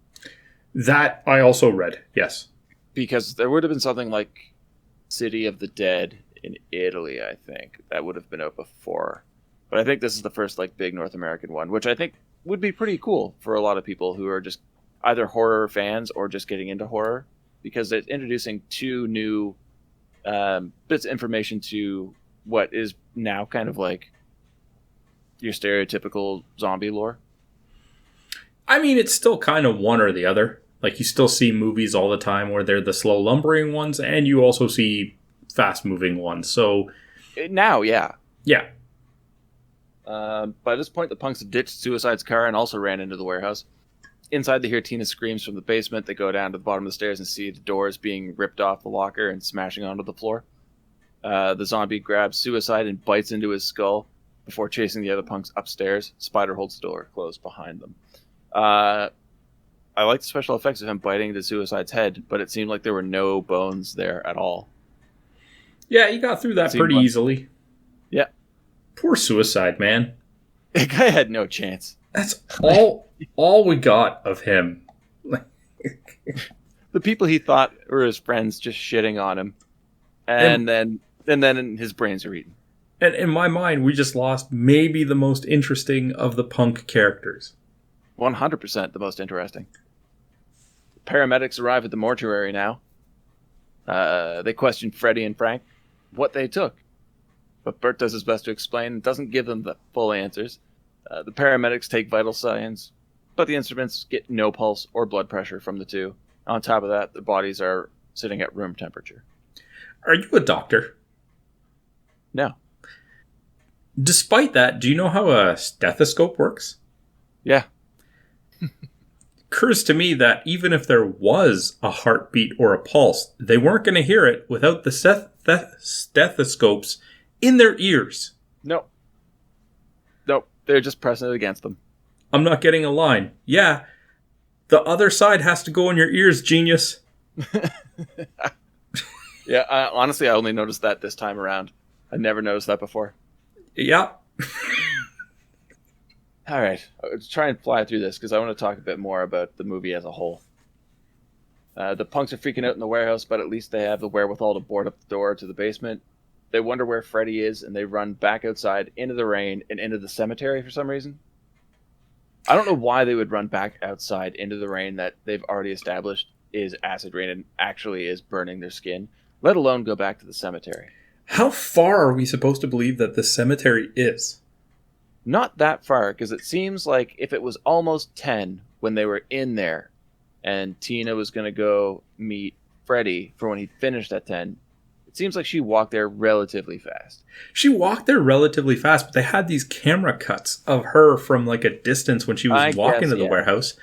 That I also read, yes. Because there would have been something like City of the Dead in Italy, I think. That would have been out before. But I think this is the first like big North American one, which I think would be pretty cool for a lot of people who are just either horror fans or just getting into horror, because it's introducing two new bits of information to what is now kind of like your stereotypical zombie lore. I mean, it's still kind of one or the other. Like, you still see movies all the time where they're the slow lumbering ones, and you also see fast moving ones. So now, yeah. Yeah. By this point, the punks have ditched Suicide's car and also ran into the warehouse. Inside, they hear Tina's screams from the basement. They go down to the bottom of the stairs and see the doors being ripped off the locker and smashing onto the floor. The zombie grabs Suicide and bites into his skull before chasing the other punks upstairs. Spider holds the door closed behind them. I like the special effects of him biting into Suicide's head, but it seemed like there were no bones there at all. Yeah, he got through that pretty easily. Yeah. Poor Suicide, man. The guy had no chance. That's all we got of him. The people he thought were his friends just shitting on him. And then his brains are eaten. And in my mind, we just lost maybe the most interesting of the punk characters. 100% the most interesting. Paramedics arrive at the mortuary now. They question Freddy and Frank what they took. But Bert does his best to explain and doesn't give them the full answers. The paramedics take vital signs, but the instruments get no pulse or blood pressure from the two. On top of that, the bodies are sitting at room temperature. Are you a doctor? No. Despite that, do you know how a stethoscope works? Yeah. Occurs to me that even if there was a heartbeat or a pulse, they weren't going to hear it without the stethoscopes in their ears. Nope. They're just pressing it against them. I'm not getting a line. Yeah, the other side has to go in your ears, genius. Yeah, honestly, I only noticed that this time around. I never noticed that before. Yeah. All right, let's try and fly through this because I want to talk a bit more about the movie as a whole. The punks are freaking out in the warehouse, but at least they have the wherewithal to board up the door to the basement. They wonder where Freddy is, and they run back outside into the rain and into the cemetery for some reason. I don't know why they would run back outside into the rain that they've already established is acid rain and actually is burning their skin, let alone go back to the cemetery. How far are we supposed to believe that the cemetery is? Not that far, because it seems like if it was almost 10 when they were in there, and Tina was going to go meet Freddy for when he finished at 10, it seems like she walked there relatively fast. She walked there relatively fast, but they had these camera cuts of her from like a distance when she was walking to the warehouse.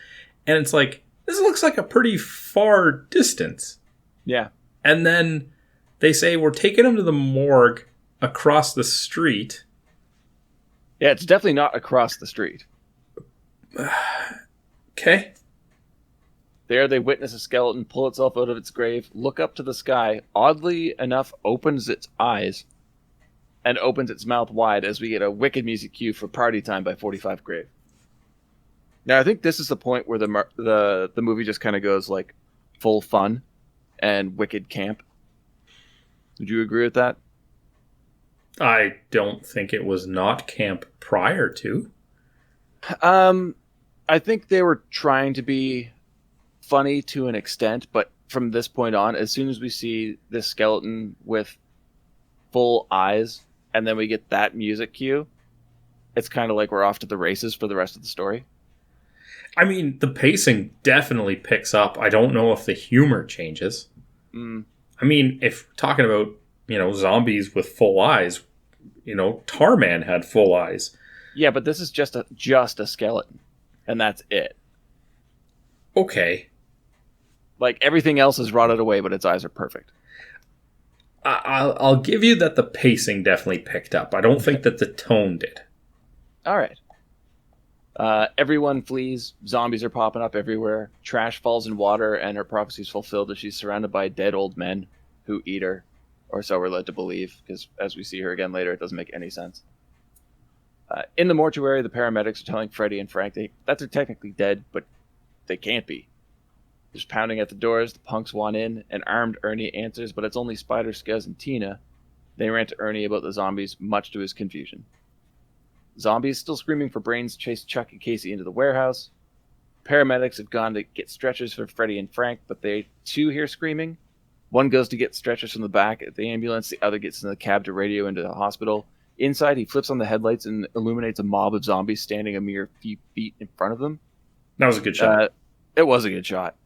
And it's like, this looks like a pretty far distance. Yeah. And then they say, we're taking him to the morgue across the street. Yeah, it's definitely not across the street. Okay. There they witness a skeleton pull itself out of its grave, look up to the sky, oddly enough opens its eyes, and opens its mouth wide as we get a wicked music cue for Party Time by 45 Grave. Now, I think this is the point where the movie just kind of goes like full fun and wicked camp. Would you agree with that? I don't think it was not camp prior to. I think they were trying to be funny to an extent, but from this point on, as soon as we see this skeleton with full eyes, and then we get that music cue, it's kind of like we're off to the races for the rest of the story. I mean, the pacing definitely picks up. I don't know if the humor changes. I mean, if talking about, zombies with full eyes, Tarman had full eyes. Yeah, but this is just a skeleton, and that's it. Okay. Like, everything else is rotted away, but its eyes are perfect. I'll give you that the pacing definitely picked up. I don't think that the tone did. All right. Everyone flees. Zombies are popping up everywhere. Trash falls in water, and her prophecy is fulfilled as she's surrounded by dead old men who eat her, or so we're led to believe, because as we see her again later, it doesn't make any sense. In the mortuary, the paramedics are telling Freddy and Frank that they're technically dead, but they can't be. There's pounding at the doors. The punks want in. An armed Ernie answers, but it's only Spider, Scuzz, and Tina. They rant to Ernie about the zombies, much to his confusion. Zombies, still screaming for brains, chase Chuck and Casey into the warehouse. Paramedics have gone to get stretchers for Freddy and Frank, but they too hear screaming. One goes to get stretchers from the back at the ambulance. The other gets in the cab to radio into the hospital. Inside, he flips on the headlights and illuminates a mob of zombies standing a mere few feet in front of them. That was a good shot. It was a good shot.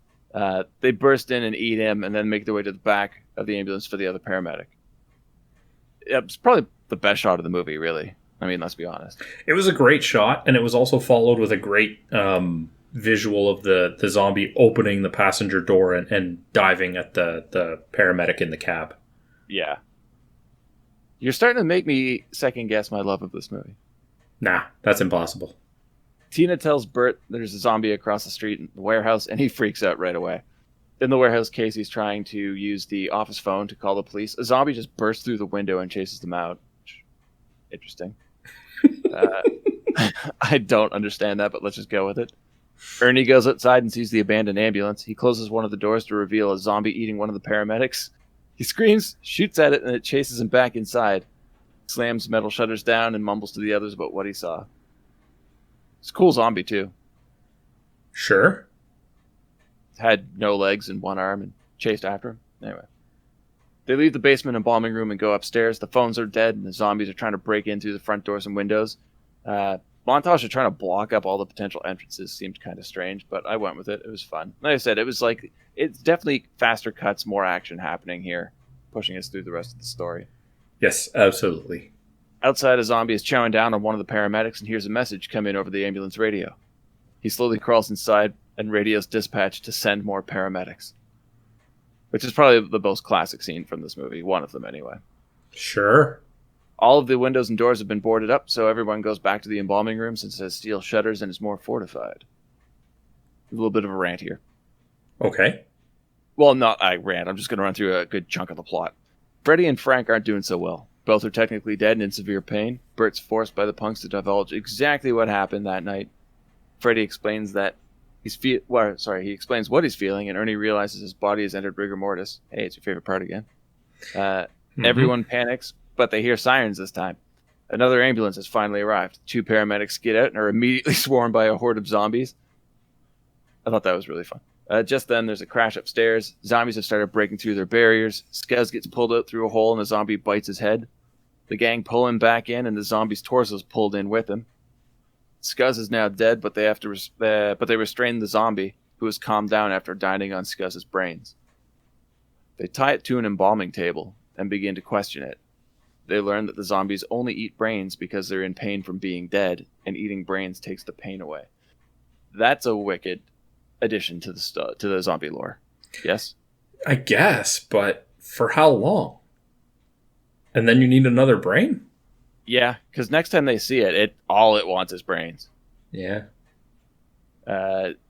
They burst in and eat him and then make their way to the back of the ambulance for the other paramedic. It's probably the best shot of the movie, really. I mean, let's be honest. It was a great shot, and it was also followed with a great visual of the zombie opening the passenger door and diving at the paramedic in the cab. Yeah. You're starting to make me second guess my love of this movie. Nah, that's impossible. Tina tells Bert there's a zombie across the street in the warehouse, and he freaks out right away. In the warehouse, Casey's trying to use the office phone to call the police. A zombie just bursts through the window and chases them out. Interesting. I don't understand that, but let's just go with it. Ernie goes outside and sees the abandoned ambulance. He closes one of the doors to reveal a zombie eating one of the paramedics. He screams, shoots at it, and it chases him back inside. Slams metal shutters down and mumbles to the others about what he saw. It's a cool zombie, too. Sure. Had no legs and one arm and chased after him. Anyway. They leave the basement embalming room and go upstairs. The phones are dead, and the zombies are trying to break in through the front doors and windows. Montage of trying to block up all the potential entrances seemed kind of strange, but I went with it. It was fun. Like I said, it's definitely faster cuts, more action happening here, pushing us through the rest of the story. Yes, absolutely. Outside, a zombie is chowing down on one of the paramedics and hears a message come in over the ambulance radio. He slowly crawls inside and radios dispatch to send more paramedics. Which is probably the most classic scene from this movie. One of them, anyway. Sure. All of the windows and doors have been boarded up, so everyone goes back to the embalming room since it has steel shutters and is more fortified. A little bit of a rant here. Okay. Well, not a rant. I'm just going to run through a good chunk of the plot. Freddy and Frank aren't doing so well. Both are technically dead and in severe pain. Bert's forced by the punks to divulge exactly what happened that night. Freddy explains that he explains what he's feeling, and Ernie realizes his body has entered rigor mortis. Hey, it's your favorite part again. Everyone panics, but they hear sirens this time. Another ambulance has finally arrived. 2 paramedics get out and are immediately swarmed by a horde of zombies. I thought that was really fun. Just then, there's a crash upstairs. Zombies have started breaking through their barriers. Scuzz gets pulled out through a hole, and the zombie bites his head. The gang pull him back in, and the zombie's torso is pulled in with him. Scuzz is now dead, but they restrain the zombie, who has calmed down after dining on Scuzz's brains. They tie it to an embalming table and begin to question it. They learn that the zombies only eat brains because they're in pain from being dead, and eating brains takes the pain away. That's a wicked addition to the zombie lore. Yes? I guess, but for how long? And then you need another brain? Yeah, because next time they see it all it wants is brains. Yeah.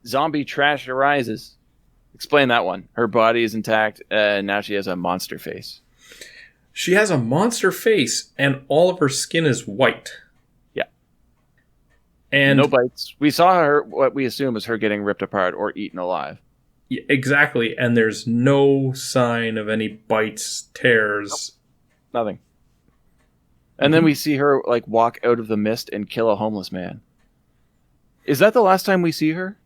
Zombie trash arises. Explain that one. Her body is intact, and now she has a monster face. She has a monster face, and all of her skin is white. Yeah. And no bites. We saw her, what we assume is her getting ripped apart or eaten alive. Yeah, exactly, and there's no sign of any bites, tears. Nothing. And then we see her like walk out of the mist and kill a homeless man. Is that the last time we see her?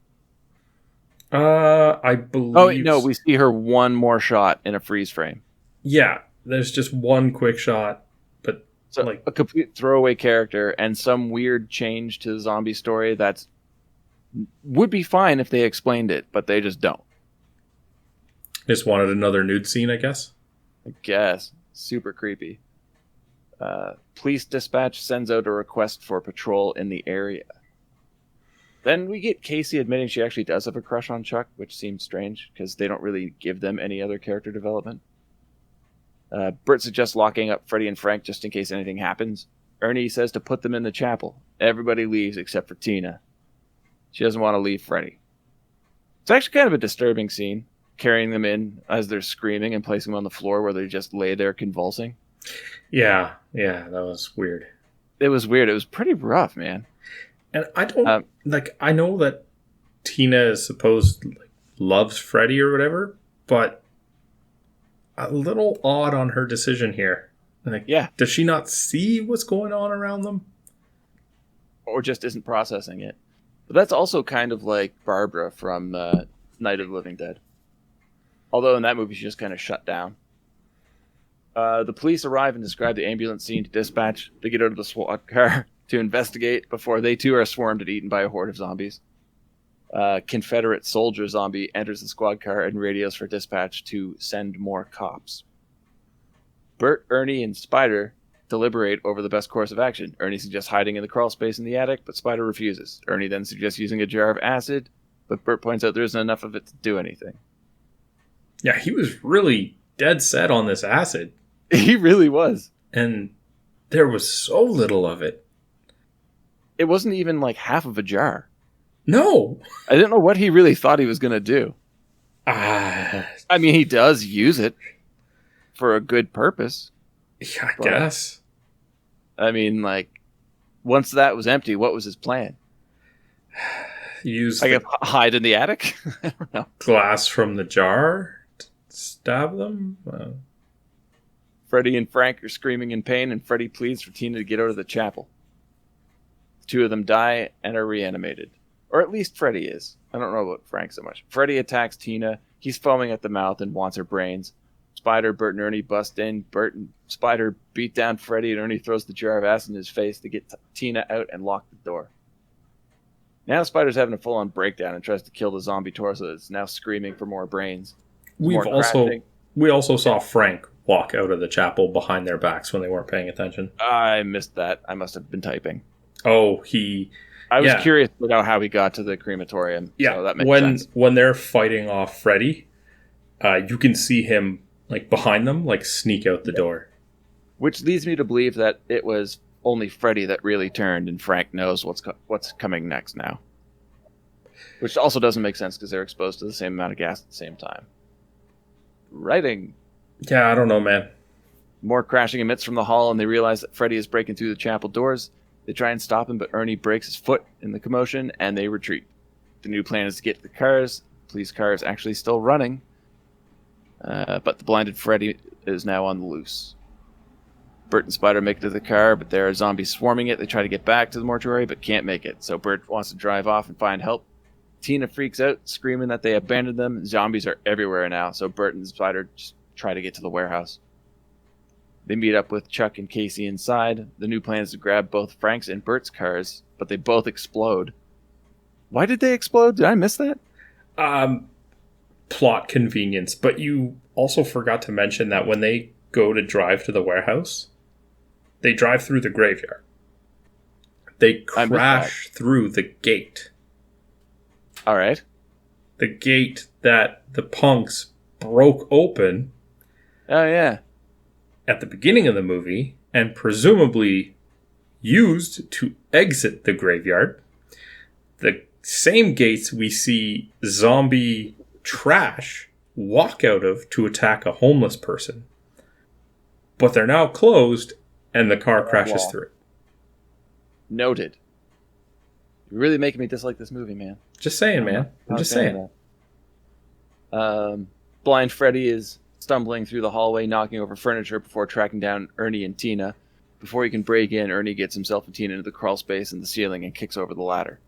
I believe... Oh, no, we see her one more shot in a freeze frame. Yeah, there's just one quick shot, but So like... a complete throwaway character and some weird change to the zombie story that's would be fine if they explained it, but they just don't. Just wanted another nude scene, I guess? I guess. Super creepy. Police dispatch sends out a request for patrol in the area. Then we get Casey admitting she actually does have a crush on Chuck, which seems strange because they don't really give them any other character development. Bert suggests locking up Freddy and Frank just in case anything happens. Ernie says to put them in the chapel. Everybody leaves except for Tina. She doesn't want to leave Freddy. It's actually kind of a disturbing scene, carrying them in as they're screaming and placing them on the floor where they just lay there convulsing. Yeah, that was weird. It was weird. It was pretty rough, man. And I don't... I know that Tina is supposed loves Freddy or whatever, but a little odd on her decision here. Yeah. Does she not see what's going on around them? Or just isn't processing it. But that's also kind of like Barbara from Night of the Living Dead. Although in that movie she just kind of shut down. The police arrive and describe the ambulance scene to dispatch. They get out of the SWAT car to investigate before they too are swarmed and eaten by a horde of zombies. Confederate soldier zombie enters the squad car and radios for dispatch to send more cops. Bert, Ernie, and Spider deliberate over the best course of action. Ernie suggests hiding in the crawl space in the attic, but Spider refuses. Ernie then suggests using a jar of acid, but Bert points out there isn't enough of it to do anything. Yeah, he was really dead set on this acid. He really was. And there was so little of it. It wasn't even like half of a jar. No. I didn't know what he really thought he was going to do. I mean, he does use it for a good purpose. Yeah, I guess. I mean, like, once that was empty, what was his plan? Use hide in the attic? I don't know. Glass from the jar to stab them? Freddy and Frank are screaming in pain, and Freddy pleads for Tina to get out of the chapel. The two of them die and are reanimated. Or at least Freddy is. I don't know about Frank so much. Freddy attacks Tina. He's foaming at the mouth and wants her brains. Spider, Bert, and Ernie bust in. Bert and Spider beat down Freddy, and Ernie throws the jar of acid in his face to get Tina out and lock the door. Now Spider's having a full-on breakdown and tries to kill the zombie torso that's now screaming for more brains. We also saw Frank walk out of the chapel behind their backs when they weren't paying attention. I missed that. I must have been typing. Oh, I was curious about how he got to the crematorium. Yeah, so that makes sense. When they're fighting off Freddy, you can see him behind them, sneak out the door. Which leads me to believe that it was only Freddy that really turned, and Frank knows what's coming next now. Which also doesn't make sense because they're exposed to the same amount of gas at the same time. Writing. Yeah, I don't know, man. More crashing emits from the hall, and they realize that Freddy is breaking through the chapel doors. They try and stop him, but Ernie breaks his foot in the commotion, and they retreat. The new plan is to get to the cars. The police car is actually still running, but the blinded Freddy is now on the loose. Bert and Spider make it to the car, but there are zombies swarming it. They try to get back to the mortuary, but can't make it, so Bert wants to drive off and find help. Tina freaks out, screaming that they abandoned them. Zombies are everywhere now, so Bert and Spider just try to get to the warehouse. They meet up with Chuck and Casey inside. The new plan is to grab both Frank's and Bert's cars, but they both explode. Why did they explode? Did I miss that? Plot convenience. But you also forgot to mention that when they go to drive to the warehouse, they drive through the graveyard. They crash through the gate. All right. The gate that the punks broke open. Oh, yeah. At the beginning of the movie, and presumably used to exit the graveyard. The same gates we see zombie trash walk out of to attack a homeless person. But they're now closed, and the car crashes through. Noted. You're really making me dislike this movie, man. Just saying, man. I'm just saying. Blind Freddy is stumbling through the hallway, knocking over furniture before tracking down Ernie and Tina. Before he can break in, Ernie gets himself and Tina into the crawl space in the ceiling and kicks over the ladder.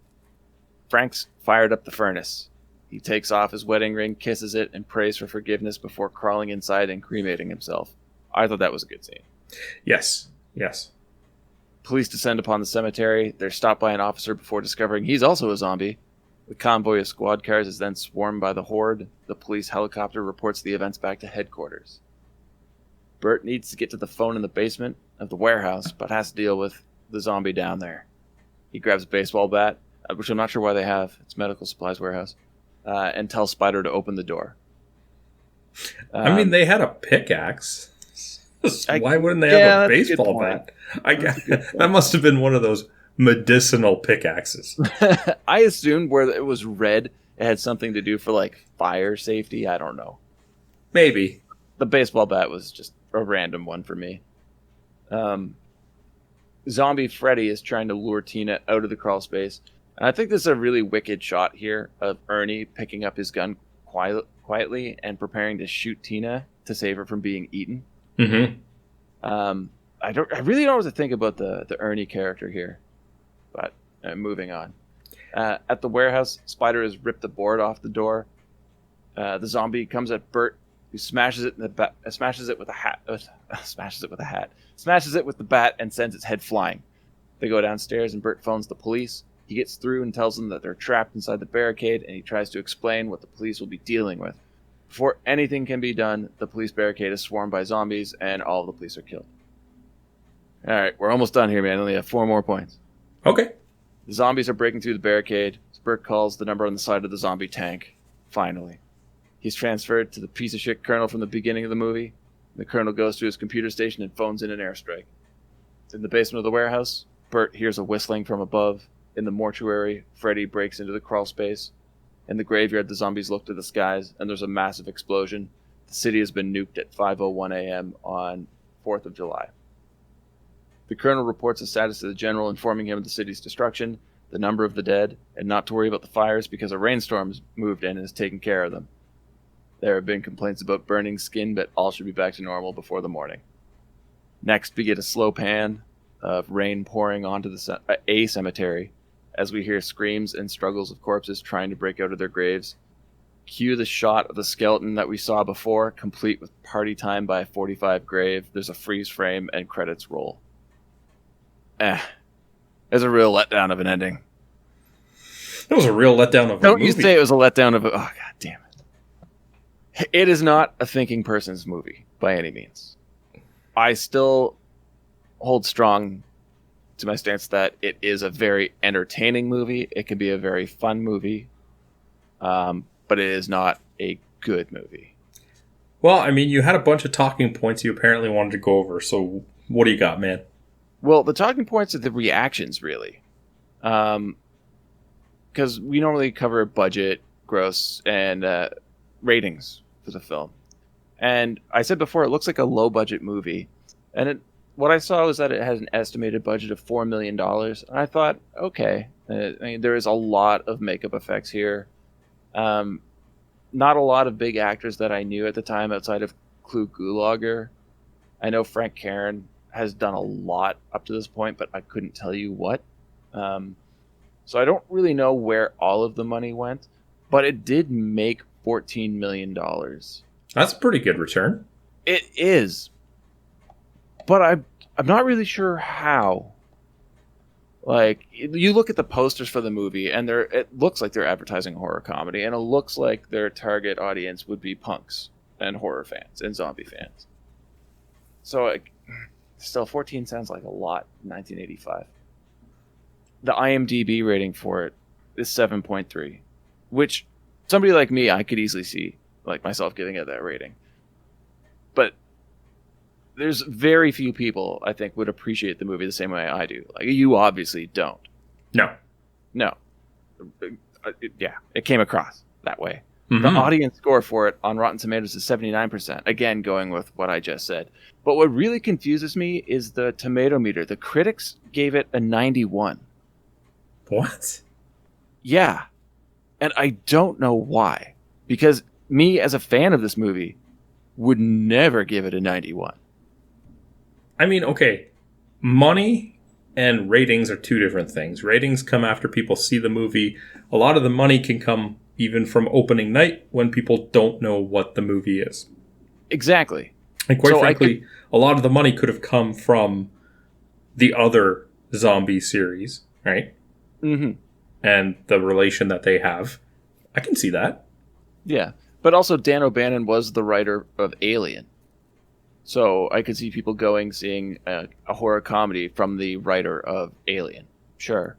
Frank's fired up the furnace. He takes off his wedding ring, kisses it, and prays for forgiveness before crawling inside and cremating himself. I thought that was a good scene. Yes. Police descend upon the cemetery. They're stopped by an officer before discovering he's also a zombie. The convoy of squad cars is then swarmed by the horde. The police helicopter reports the events back to headquarters. Bert needs to get to the phone in the basement of the warehouse, but has to deal with the zombie down there. He grabs a baseball bat, which I'm not sure why they have. It's medical supplies warehouse. And tells Spider to open the door. I mean, they had a pickaxe. Why wouldn't they have a baseball bat? That must have been one of those medicinal pickaxes. I assumed where it was red, it had something to do for like fire safety. I don't know. Maybe. The baseball bat was just a random one for me. Zombie Freddy is trying to lure Tina out of the crawl space. And I think this is a really wicked shot here of Ernie picking up his gun quietly and preparing to shoot Tina to save her from being eaten. Mm-hmm. I really don't know what to think about the Ernie character here, but moving on. At the warehouse, Spider has ripped the board off the door. The zombie comes at Bert, who smashes it with the bat and sends its head flying. They go downstairs and Bert phones the police. He gets through and tells them that they're trapped inside the barricade, and he tries to explain what the police will be dealing with. Before anything can be done, the police barricade is swarmed by zombies, and all of the police are killed. All right, we're almost done here, man. I only have 4 more points. Okay. The zombies are breaking through the barricade. Bert calls the number on the side of the zombie tank. Finally. He's transferred to the piece of shit colonel from the beginning of the movie. The colonel goes to his computer station and phones in an airstrike. In the basement of the warehouse, Bert hears a whistling from above. In the mortuary, Freddy breaks into the crawl space. In the graveyard, the zombies look to the skies, and there's a massive explosion. The city has been nuked at 5:01 a.m. on 4th of July. The colonel reports the status to the general, informing him of the city's destruction, the number of the dead, and not to worry about the fires because a rainstorm has moved in and has taken care of them. There have been complaints about burning skin, but all should be back to normal before the morning. Next, we get a slow pan of rain pouring onto a cemetery as we hear screams and struggles of corpses trying to break out of their graves. Cue the shot of the skeleton that we saw before, complete with Party Time by 45 grave. There's a freeze frame and credits roll. It's a real letdown of an ending. It was a real letdown of a Don't movie. you say it was a letdown of a... Oh, god damn it. It is not a thinking person's movie, by any means. I still hold strong to my stance that it is a very entertaining movie. It can be a very fun movie. But it is not a good movie. Well, I mean, you had a bunch of talking points you apparently wanted to go over, so what do you got, man? Well, the talking points are the reactions, really. Because we normally cover budget, gross, and ratings for the film. And I said before, it looks like a low-budget movie. And what I saw was that it had an estimated budget of $4 million. And I thought, okay, I mean, there is a lot of makeup effects here. Not a lot of big actors that I knew at the time outside of Gulager. I know Frank Karen has done a lot up to this point, but I couldn't tell you what. So I don't really know where all of the money went, but it did make $14 million. That's a pretty good return. It is. But I'm not really sure how. Like, you look at the posters for the movie, and it looks like they're advertising a horror comedy, and it looks like their target audience would be punks and horror fans and zombie fans. So, still, 14 sounds like a lot in 1985. The IMDb rating for it is 7.3, which somebody like me, I could easily see like myself giving it that rating. But there's very few people, I think, would appreciate the movie the same way I do. Like, you obviously don't. No. Yeah, it came across that way. Mm-hmm. The audience score for it on Rotten Tomatoes is 79%. Again, going with what I just said. But what really confuses me is the tomato meter. The critics gave it a 91. What? Yeah. And I don't know why. Because me, as a fan of this movie, would never give it a 91. I mean, okay, money and ratings are two different things. Ratings come after people see the movie. A lot of the money can come even from opening night when people don't know what the movie is. Exactly. And quite frankly, a lot of the money could have come from the other zombie series, right? Mm-hmm. And the relation that they have. I can see that. Yeah. But also Dan O'Bannon was the writer of Alien. So I could see people seeing a horror comedy from the writer of Alien. Sure.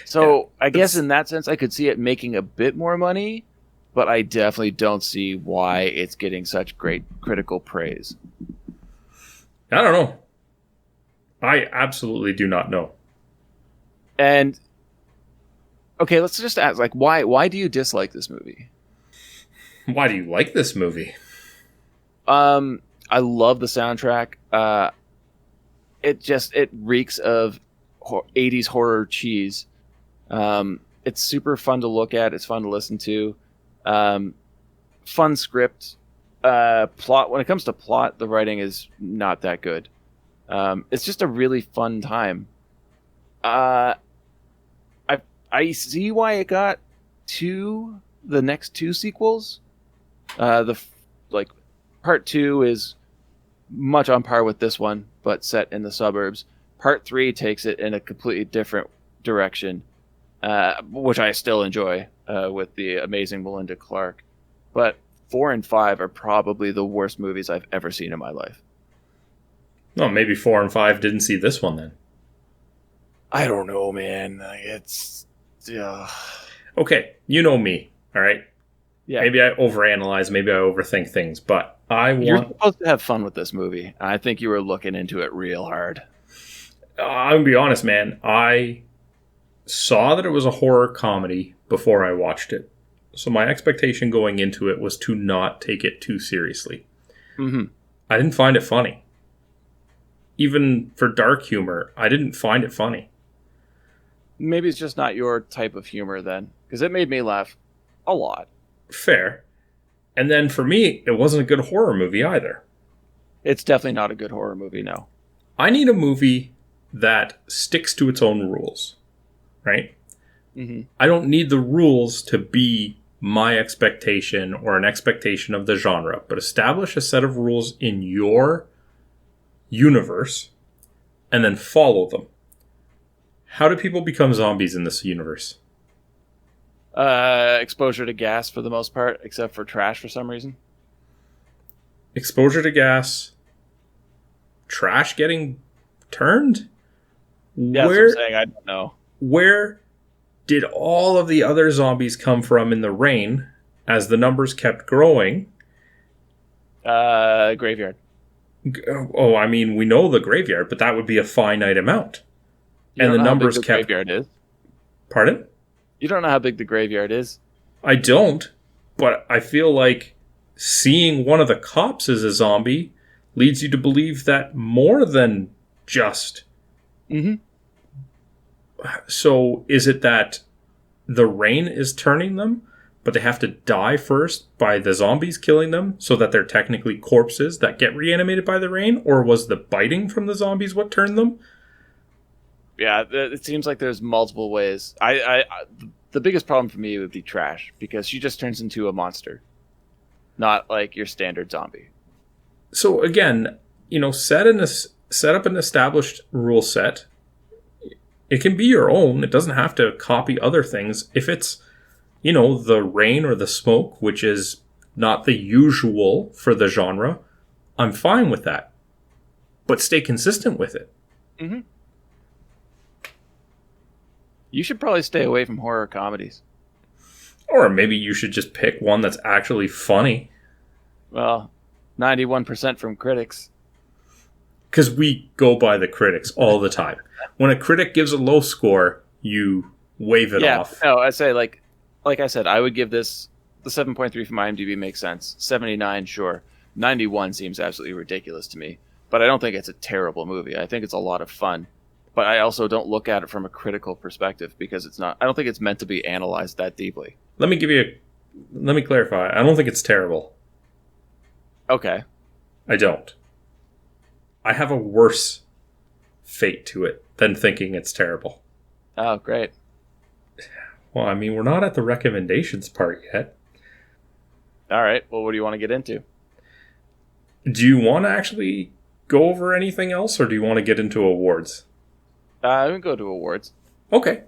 So I guess in that sense, I could see it making a bit more money, but I definitely don't see why it's getting such great critical praise. I don't know. I absolutely do not know. And okay, let's just ask, like, why do you dislike this movie? Why do you like this movie? I love the soundtrack. It reeks of 80s horror cheese. It's super fun to look at. It's fun to listen to. Fun script. Plot. When it comes to plot, the writing is not that good. It's just a really fun time. I see why it got the next two sequels. Part 2 is much on par with this one, but set in the suburbs. Part 3 takes it in a completely different direction, which I still enjoy, with the amazing Melinda Clarke. But 4 and 5 are probably the worst movies I've ever seen in my life. Well, maybe 4 and 5 didn't see this one then. I don't know, man. Okay, you know me, all right? Yeah. Maybe I overanalyze, maybe I overthink things, but You're supposed to have fun with this movie. I think you were looking into it real hard. I'm going to be honest, man. I saw that it was a horror comedy before I watched it. So my expectation going into it was to not take it too seriously. Mm-hmm. I didn't find it funny. Even for dark humor, I didn't find it funny. Maybe it's just not your type of humor then, because it made me laugh a lot. Fair. And then for me, it wasn't a good horror movie either. It's definitely not a good horror movie, no. I need a movie that sticks to its own rules, right? Mm-hmm. I don't need the rules to be my expectation or an expectation of the genre, but establish a set of rules in your universe and then follow them. How do people become zombies in this universe? Exposure to gas for the most part, except for trash for some reason. Exposure to gas. Trash getting turned? Yeah, that's what I'm saying. I don't know. Where did all of the other zombies come from in the rain as the numbers kept growing? Graveyard. Oh, I mean, we know the graveyard, but that would be a finite amount. And the numbers kept... Graveyard is. Pardon? You don't know how big the graveyard is. I don't, but I feel like seeing one of the cops as a zombie leads you to believe that more than just... Mm-hmm. So is it that the rain is turning them, but they have to die first by the zombies killing them so that they're technically corpses that get reanimated by the rain? Or was the biting from the zombies what turned them? Yeah, it seems like there's multiple ways. The biggest problem for me would be trash, because she just turns into a monster, not like your standard zombie. So again, set up an established rule set. It can be your own. It doesn't have to copy other things. If it's, the rain or the smoke, which is not the usual for the genre, I'm fine with that. But stay consistent with it. Mm-hmm. You should probably stay away from horror comedies. Or maybe you should just pick one that's actually funny. Well, 91% from critics. Because we go by the critics all the time. When a critic gives a low score, you wave it off. No, I say, like I said, I would give this, the 7.3 from IMDb makes sense. 79, sure. 91 seems absolutely ridiculous to me. But I don't think it's a terrible movie. I think it's a lot of fun. But I also don't look at it from a critical perspective, because it's not. I don't think it's meant to be analyzed that deeply. Let me clarify. I don't think it's terrible. Okay. I don't. I have a worse fate to it than thinking it's terrible. Oh, great. Well, I mean, we're not at the recommendations part yet. All right. Well, what do you want to get into? Do you want to actually go over anything else, or do you want to get into awards? We can go to awards. Okay.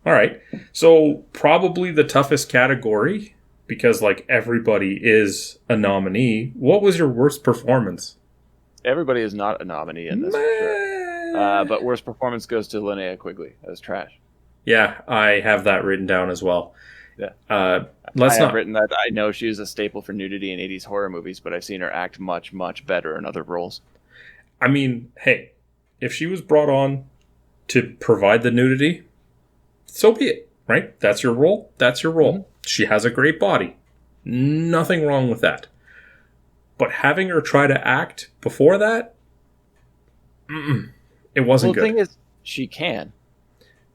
All right. So probably the toughest category, because like everybody is a nominee. What was your worst performance? Everybody is not a nominee in this, for sure. But worst performance goes to Linnea Quigley. That was trash. Yeah, I have that written down as well. Yeah. I have written that I know she's a staple for nudity in 80s horror movies, but I've seen her act much, much better in other roles. I mean, hey, if she was brought on to provide the nudity, so be it, right? That's your role. That's your role. Mm-hmm. She has a great body. Nothing wrong with that. But having her try to act before that, it wasn't good. The thing is, she can.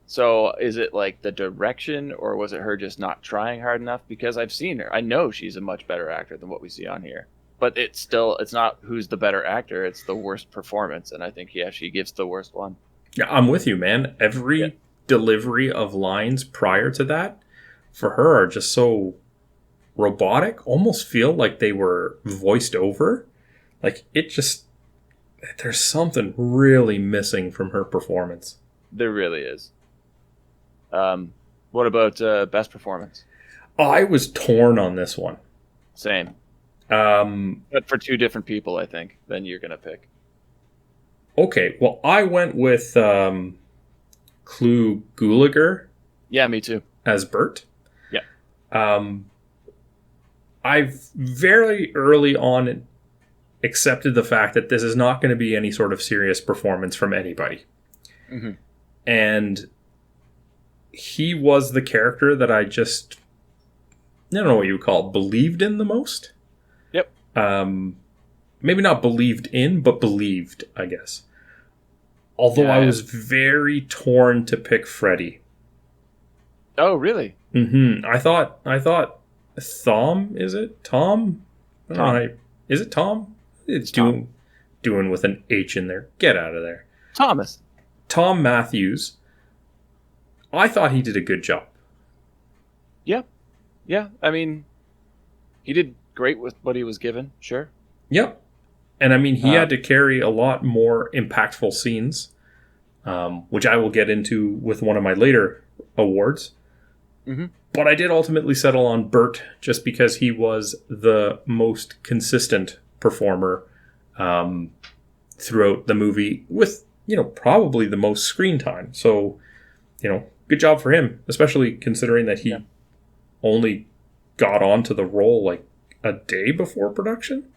So is it like the direction, or was it her just not trying hard enough? Because I've seen her. I know she's a much better actor than what we see on here. But it's not who's the better actor. It's the worst performance. And I think, yeah, she gives the worst one. Yeah, I'm with you, man. Every delivery of lines prior to that, for her, are just so robotic. Almost feel like they were voiced over. Like, there's something really missing from her performance. There really is. What about best performance? I was torn on this one. Same. But for two different people, I think, then you're going to pick. Okay, well, I went with Gulager. Yeah, me too. As Bert. Yeah. I very early on accepted the fact that this is not going to be any sort of serious performance from anybody. Mm-hmm. And he was the character that I don't know what you would call it, believed in the most. Yep. Maybe not believed in, but believed, I guess. Although I was very torn to pick Freddy. Oh, really? Mm-hmm. I thought Thom, is it? Tom? Tom. Is it Tom? It's doing with an H in there. Get out of there. Thomas. Tom Matthews. I thought he did a good job. Yeah. Yeah. I mean, he did great with what he was given. Sure. Yep. And I mean, he had to carry a lot more impactful scenes, which I will get into with one of my later awards. Mm-hmm. But I did ultimately settle on Bert just because he was the most consistent performer throughout the movie with, probably the most screen time. So, good job for him, especially considering that he only got onto the role like a day before production.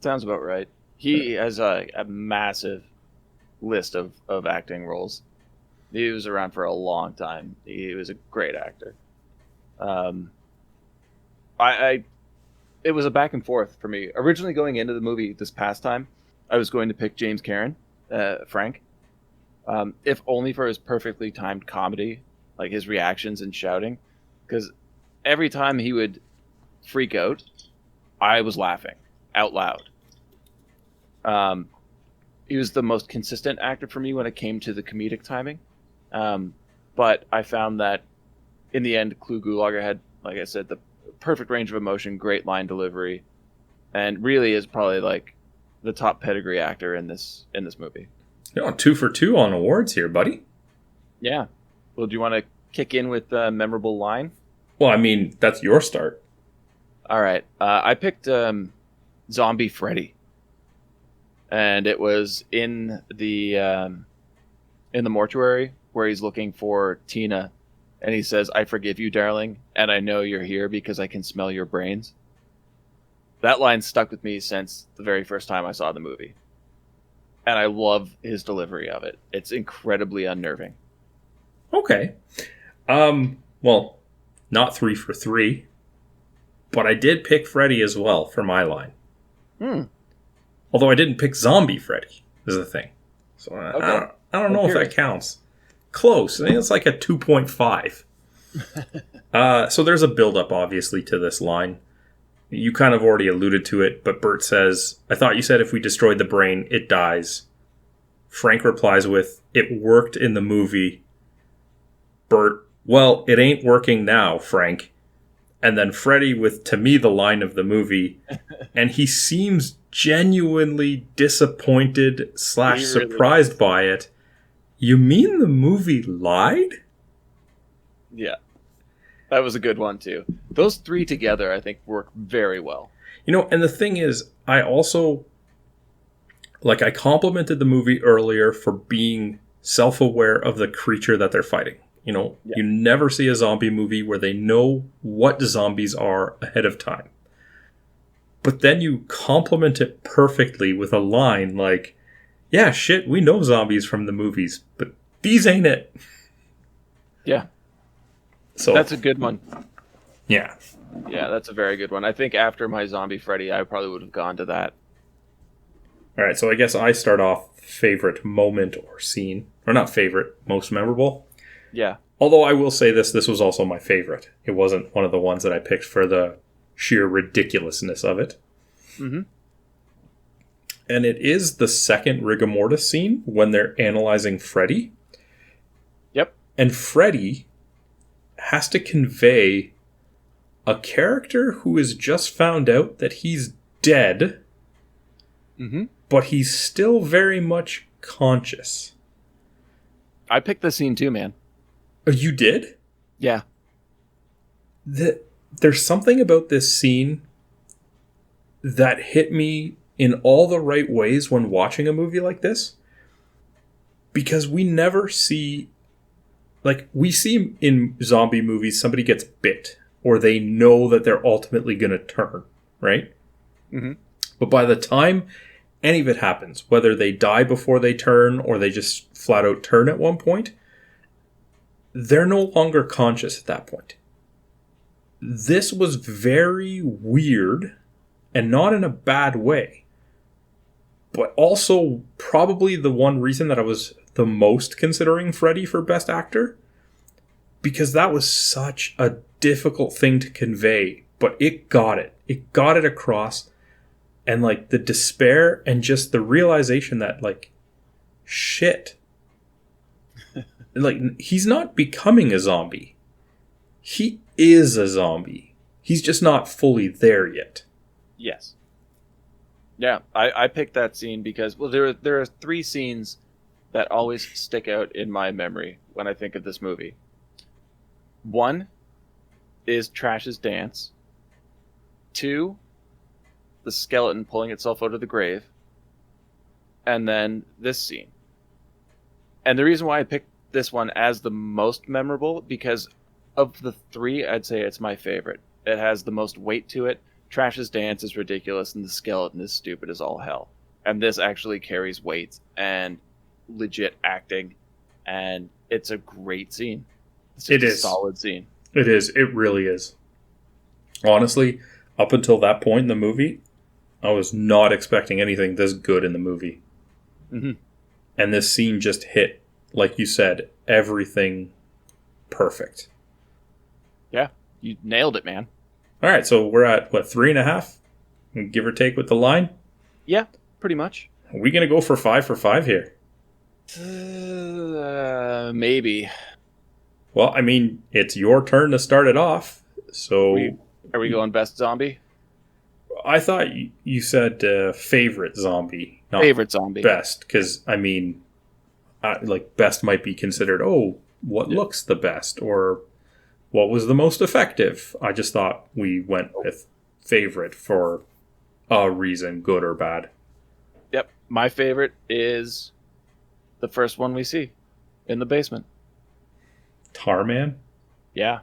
Sounds about right. He has a massive list of acting roles. He was around for a long time. He was a great actor. It was a back and forth for me. Originally going into the movie this past time, I was going to pick James Karen, Frank, if only for his perfectly timed comedy, like his reactions and shouting, because every time he would freak out, I was laughing out loud. He was the most consistent actor for me when it came to the comedic timing. But I found that in the end, Gulager had, like I said, the perfect range of emotion, great line delivery, and really is probably like the top pedigree actor in this movie. 2 for 2 on awards here, buddy. Yeah. Well, do you want to kick in with a memorable line? Well, I mean, that's your start. All right. I picked Zombie Freddy. And it was in the mortuary where he's looking for Tina, and he says, "I forgive you, darling, and I know you're here because I can smell your brains." That line stuck with me since the very first time I saw the movie. And I love his delivery of it. It's incredibly unnerving. Okay. Well, not 3 for 3, but I did pick Freddy as well for my line. Although I didn't pick Zombie Freddy, is the thing. So I don't know if that counts. Close. I think it's like a 2.5. So there's a build-up, obviously, to this line. You kind of already alluded to it, but Bert says, "I thought you said if we destroyed the brain, it dies." Frank replies with, "It worked in the movie." Bert, "Well, it ain't working now, Frank." And then Freddy with, to me, the line of the movie, and he seems genuinely disappointed / surprised by it. "You mean the movie lied?" Yeah. That was a good one, too. Those three together, I think, work very well. You know, and the thing is, I also, like, I complimented the movie earlier for being self-aware of the creature that they're fighting. You know, You never see a zombie movie where they know what zombies are ahead of time. But then you compliment it perfectly with a line like, "Yeah, shit, we know zombies from the movies, but these ain't it." Yeah. So that's a good one. Yeah. Yeah, that's a very good one. I think after my Zombie Freddy, I probably would have gone to that. All right, so I guess I start off favorite moment or scene. Or not favorite, most memorable. Yeah. Although I will say this was also my favorite. It wasn't one of the ones that I picked for the sheer ridiculousness of it. Mm-hmm. And it is the second rigor mortis scene when they're analyzing Freddy. Yep. And Freddy has to convey a character who has just found out that he's dead, but he's still very much conscious. I picked the scene too, man. Oh, you did? Yeah. There's something about this scene that hit me in all the right ways when watching a movie like this. Because we never see... Like, we see in zombie movies somebody gets bit, or they know that they're ultimately going to turn, right? Mm-hmm. But by the time any of it happens, whether they die before they turn or they just flat out turn at one point, they're no longer conscious at that point. This was very weird, and not in a bad way. But also probably the one reason that I was the most considering Freddy for Best Actor, because that was such a difficult thing to convey, but it got it. It got it across, and like the despair and just the realization that like, shit, like he's not becoming a zombie. He is a zombie. He's just not fully there yet. Yes. Yeah, I picked that scene because, well, there are three scenes that always stick out in my memory when I think of this movie. One is Trash's dance. Two, the skeleton pulling itself out of the grave. And then this scene. And the reason why I picked this one as the most memorable, because of the three, I'd say it's my favorite. It has the most weight to it. Trash's dance is ridiculous, and the skeleton is stupid as all hell. And this actually carries weight and legit acting, and it's a great scene. It's just a solid scene. It is. It really is. Honestly, up until that point in the movie, I was not expecting anything this good in the movie. Mm-hmm. And this scene just hit, like you said, everything perfect. Yeah, you nailed it, man. All right, so we're at, 3.5? Give or take with the line? Yeah, pretty much. Are we going to go for 5 here? Maybe. Well, I mean, it's your turn to start it off, so... Are we going best zombie? I thought you said favorite zombie. Not favorite zombie. Best, because, I mean, best might be considered, what looks the best, or what was the most effective. I just thought we went with favorite for a reason, good or bad. Yep, my favorite is the first one we see in the basement. Tarman? Yeah.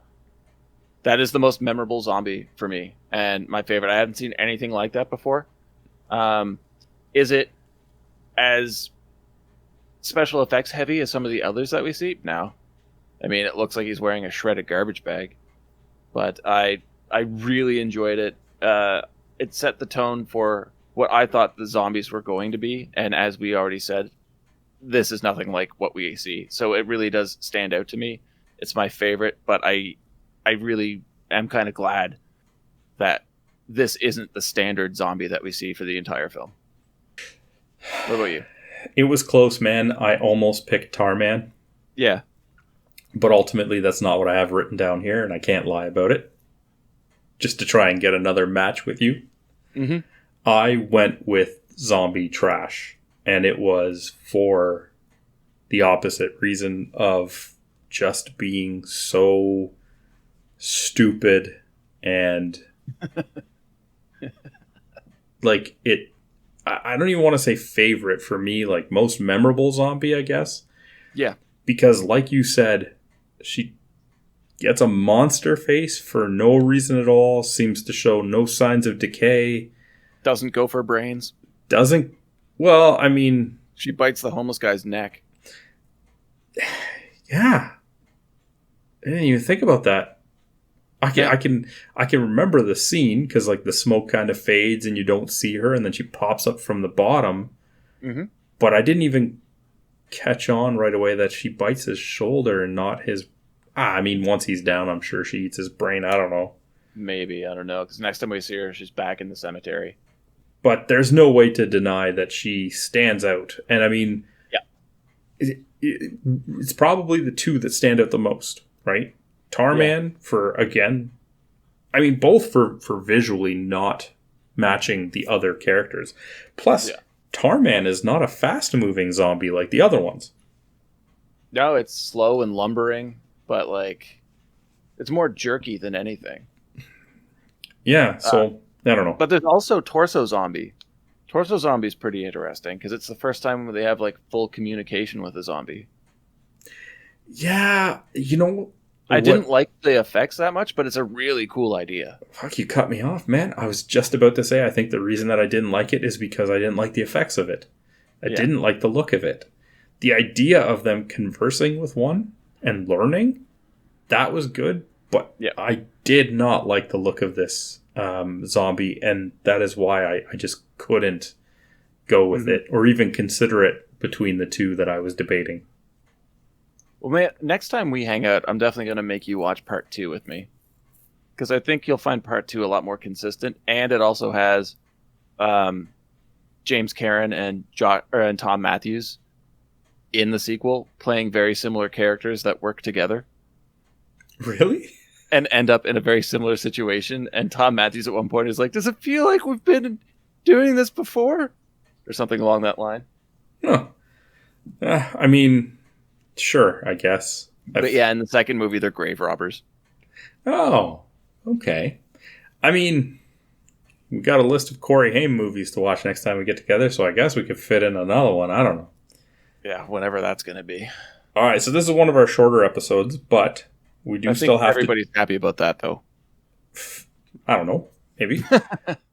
That is the most memorable zombie for me, and my favorite. I haven't seen anything like that before. Is it as special effects heavy as some of the others that we see? No. I mean, it looks like he's wearing a shredded garbage bag. But I really enjoyed it. It set the tone for what I thought the zombies were going to be, and as we already said, this is nothing like what we see. So it really does stand out to me. It's my favorite, but I really am kind of glad that this isn't the standard zombie that we see for the entire film. What about you? It was close, man. I almost picked Tarman, Yeah. but ultimately that's not what I have written down here, and I can't lie about it. Just to try and get another match with you. Mm-hmm. I went with Zombie Trash, and it was for the opposite reason of just being so stupid and like it. I don't even want to say favorite for me, like most memorable zombie, I guess. Yeah. Because like you said, she gets a monster face for no reason at all, seems to show no signs of decay. Doesn't go for brains. Doesn't... Well, I mean... She bites the homeless guy's neck. Yeah. I didn't even think about that. I can remember the scene because like the smoke kind of fades and you don't see her, and then she pops up from the bottom. Mm-hmm. But I didn't even catch on right away that she bites his shoulder and not his... I mean, once he's down, I'm sure she eats his brain. I don't know. Maybe, I don't know. Because next time we see her, she's back in the cemetery. But there's no way to deny that she stands out. And I mean, yeah, it's probably the two that stand out the most, right? Tarman for, again, I mean, both for visually not matching the other characters. Plus, Tarman is not a fast-moving zombie like the other ones. No, it's slow and lumbering, but like, it's more jerky than anything. Yeah, so, I don't know. But there's also Torso Zombie. Torso Zombie is pretty interesting, because it's the first time they have like full communication with a zombie. Yeah, you know... I didn't like the effects that much, but it's a really cool idea. Fuck, you cut me off, man. I was just about to say I think the reason that I didn't like it is because I didn't like the effects of it. I didn't like the look of it. The idea of them conversing with one and learning, that was good, but I did not like the look of this zombie, and that is why I just couldn't go with it or even consider it between the two that I was debating. Well, man, next time we hang out, I'm definitely going to make you watch part 2 with me. Because I think you'll find part 2 a lot more consistent. And it also has James Karen and Tom Matthews in the sequel playing very similar characters that work together. Really? And end up in a very similar situation. And Tom Matthews at one point is like, does it feel like we've been doing this before? Or something along that line. Huh. I mean... Sure, I guess. But yeah, in the second movie, they're grave robbers. Oh, okay. I mean, we got a list of Corey Haim movies to watch next time we get together, so I guess we could fit in another one. I don't know. Yeah, whenever that's going to be. All right, so this is one of our shorter episodes, but we do still have everybody's happy about that, though. I don't know. Maybe.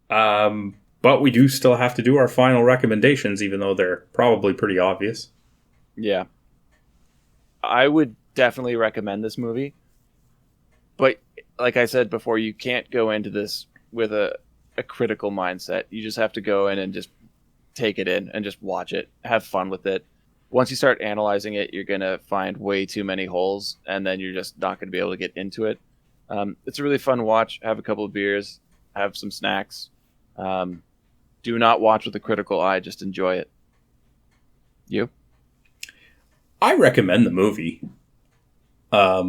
But we do still have to do our final recommendations, even though they're probably pretty obvious. Yeah. I would definitely recommend this movie. But like I said before, you can't go into this with a critical mindset. You just have to go in and just take it in and just watch it. Have fun with it. Once you start analyzing it, you're going to find way too many holes, and then you're just not going to be able to get into it. It's a really fun watch. Have a couple of beers. Have some snacks. Do not watch with a critical eye. Just enjoy it. You? I recommend the movie. What I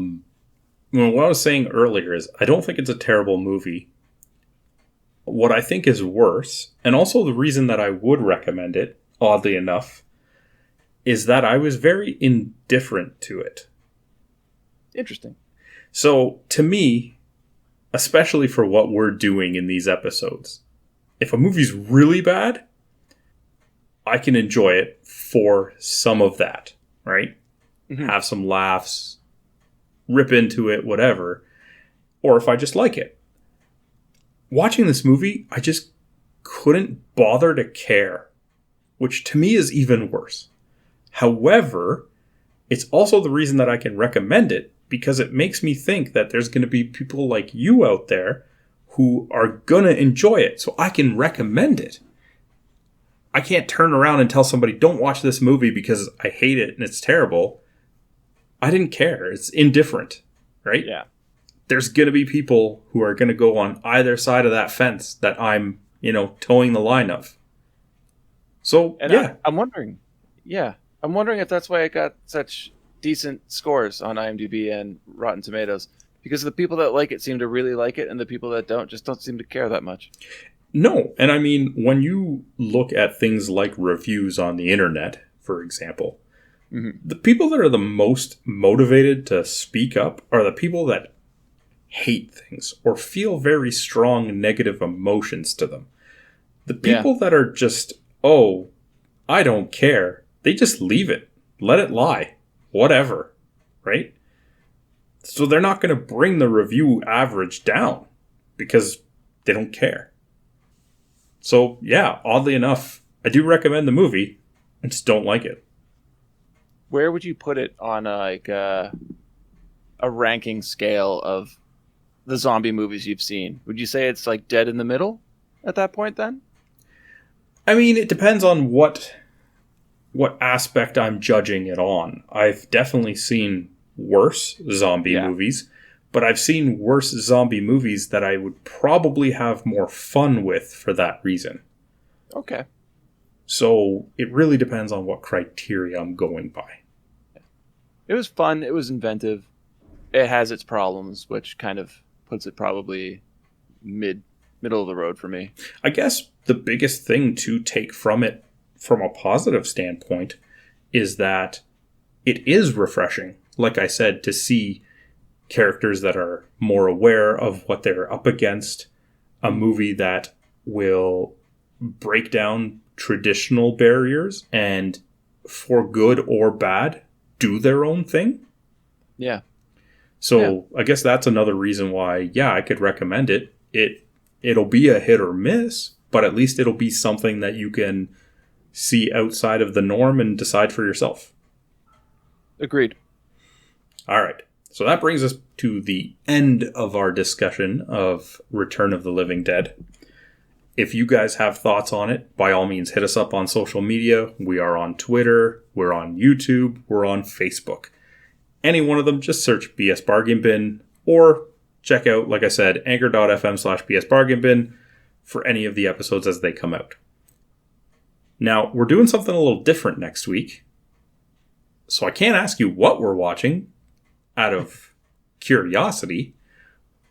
was saying earlier is I don't think it's a terrible movie. What I think is worse, and also the reason that I would recommend it, oddly enough, is that I was very indifferent to it. Interesting. So, to me, especially for what we're doing in these episodes, if a movie's really bad, I can enjoy it for some of that. Right? Mm-hmm. Have some laughs, rip into it, whatever. Or if I just like it. Watching this movie, I just couldn't bother to care, which to me is even worse. However, it's also the reason that I can recommend it, because it makes me think that there's going to be people like you out there who are going to enjoy it, so I can recommend it. I can't turn around and tell somebody, don't watch this movie because I hate it and it's terrible. I didn't care. It's indifferent, right? Yeah. There's going to be people who are going to go on either side of that fence that I'm, towing the line of. So, and yeah. I'm wondering, Yeah. I'm wondering if that's why it got such decent scores on IMDb and Rotten Tomatoes. Because the people that like it seem to really like it, and the people that don't just don't seem to care that much. No, and I mean, when you look at things like reviews on the internet, for example, the people that are the most motivated to speak up are the people that hate things or feel very strong negative emotions to them. The people that are just, oh, I don't care, they just leave it. Let it lie. Whatever. Right? So they're not going to bring the review average down because they don't care. So, yeah, oddly enough, I do recommend the movie. I just don't like it. Where would you put it on a ranking scale of the zombie movies you've seen? Would you say it's like dead in the middle at that point then? I mean, it depends on what aspect I'm judging it on. I've definitely seen worse zombie movies, but I've seen worse zombie movies that I would probably have more fun with for that reason. Okay. So it really depends on what criteria I'm going by. It was fun. It was inventive. It has its problems, which kind of puts it probably middle of the road for me. I guess the biggest thing to take from it from a positive standpoint is that it is refreshing, like I said, to see characters that are more aware of what they're up against, a movie that will break down traditional barriers and, for good or bad, do their own thing. Yeah. So I guess that's another reason why, I could recommend it. It'll be a hit or miss, but at least it'll be something that you can see outside of the norm and decide for yourself. Agreed. All right. So that brings us to the end of our discussion of Return of the Living Dead. If you guys have thoughts on it, by all means, hit us up on social media. We are on Twitter, we're on YouTube, we're on Facebook. Any one of them, just search BS Bargain Bin, or check out, like I said, anchor.fm/BS Bargain Bin for any of the episodes as they come out. Now, we're doing something a little different next week, so I can't ask you what we're watching out of curiosity,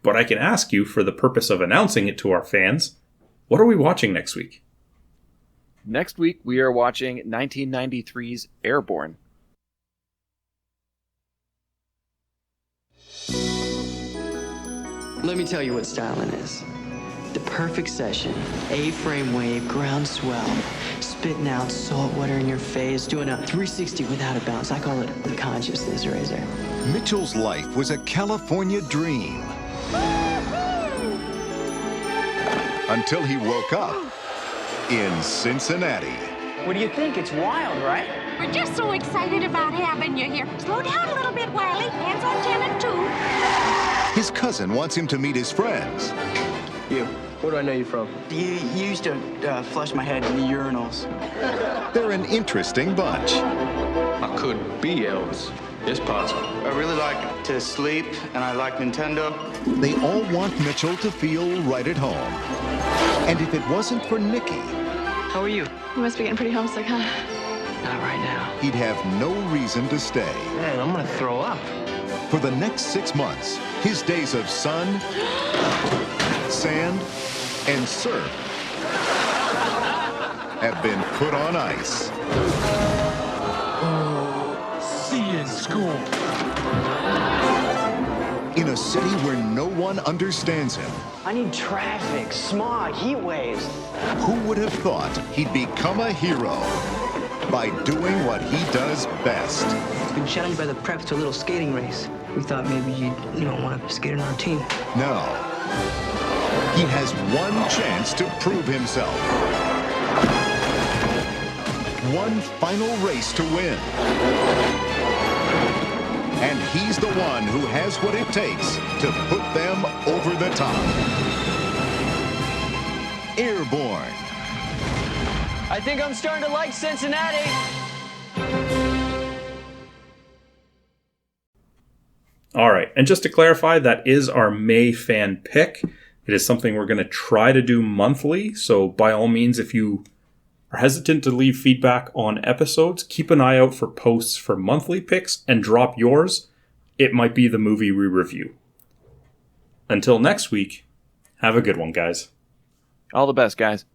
but I can ask you for the purpose of announcing it to our fans. What are we watching next week? Next week, we are watching 1993's Airborne. Let me tell you what styling is. The perfect session. A-frame wave, ground swell, spitting out salt water in your face, doing a 360 without a bounce. I call it the consciousness razor. Mitchell's life was a California dream. Until he woke up in Cincinnati. What do you think? It's wild, right? We're just so excited about having you here. Slow down a little bit, Wiley. Hands on 10 and 2. His cousin wants him to meet his friends. You. Where do I know you from? You used to flush my head in the urinals. They're an interesting bunch. I could be Elvis. It's possible. I really like to sleep, and I like Nintendo. They all want Mitchell to feel right at home. And if it wasn't for Nikki... How are you? You must be getting pretty homesick, huh? Not right now. He'd have no reason to stay. Man, I'm gonna throw up. For the next 6 months, his days of sun, sand, and surf have been put on ice. See you in school. In a city where no one understands him. I need traffic, smog, heat waves. Who would have thought he'd become a hero by doing what he does best? Been challenged by the preps to a little skating race. We thought maybe you'd, want to skate on our team. No. He has one chance to prove himself. One final race to win. And he's the one who has what it takes to put them over the top. Airborne. I think I'm starting to like Cincinnati. All right, and just to clarify, that is our May fan pick. It is something we're going to try to do monthly, so by all means, if you are hesitant to leave feedback on episodes, keep an eye out for posts for monthly picks and drop yours. It might be the movie we review. Until next week, have a good one, guys. All the best, guys.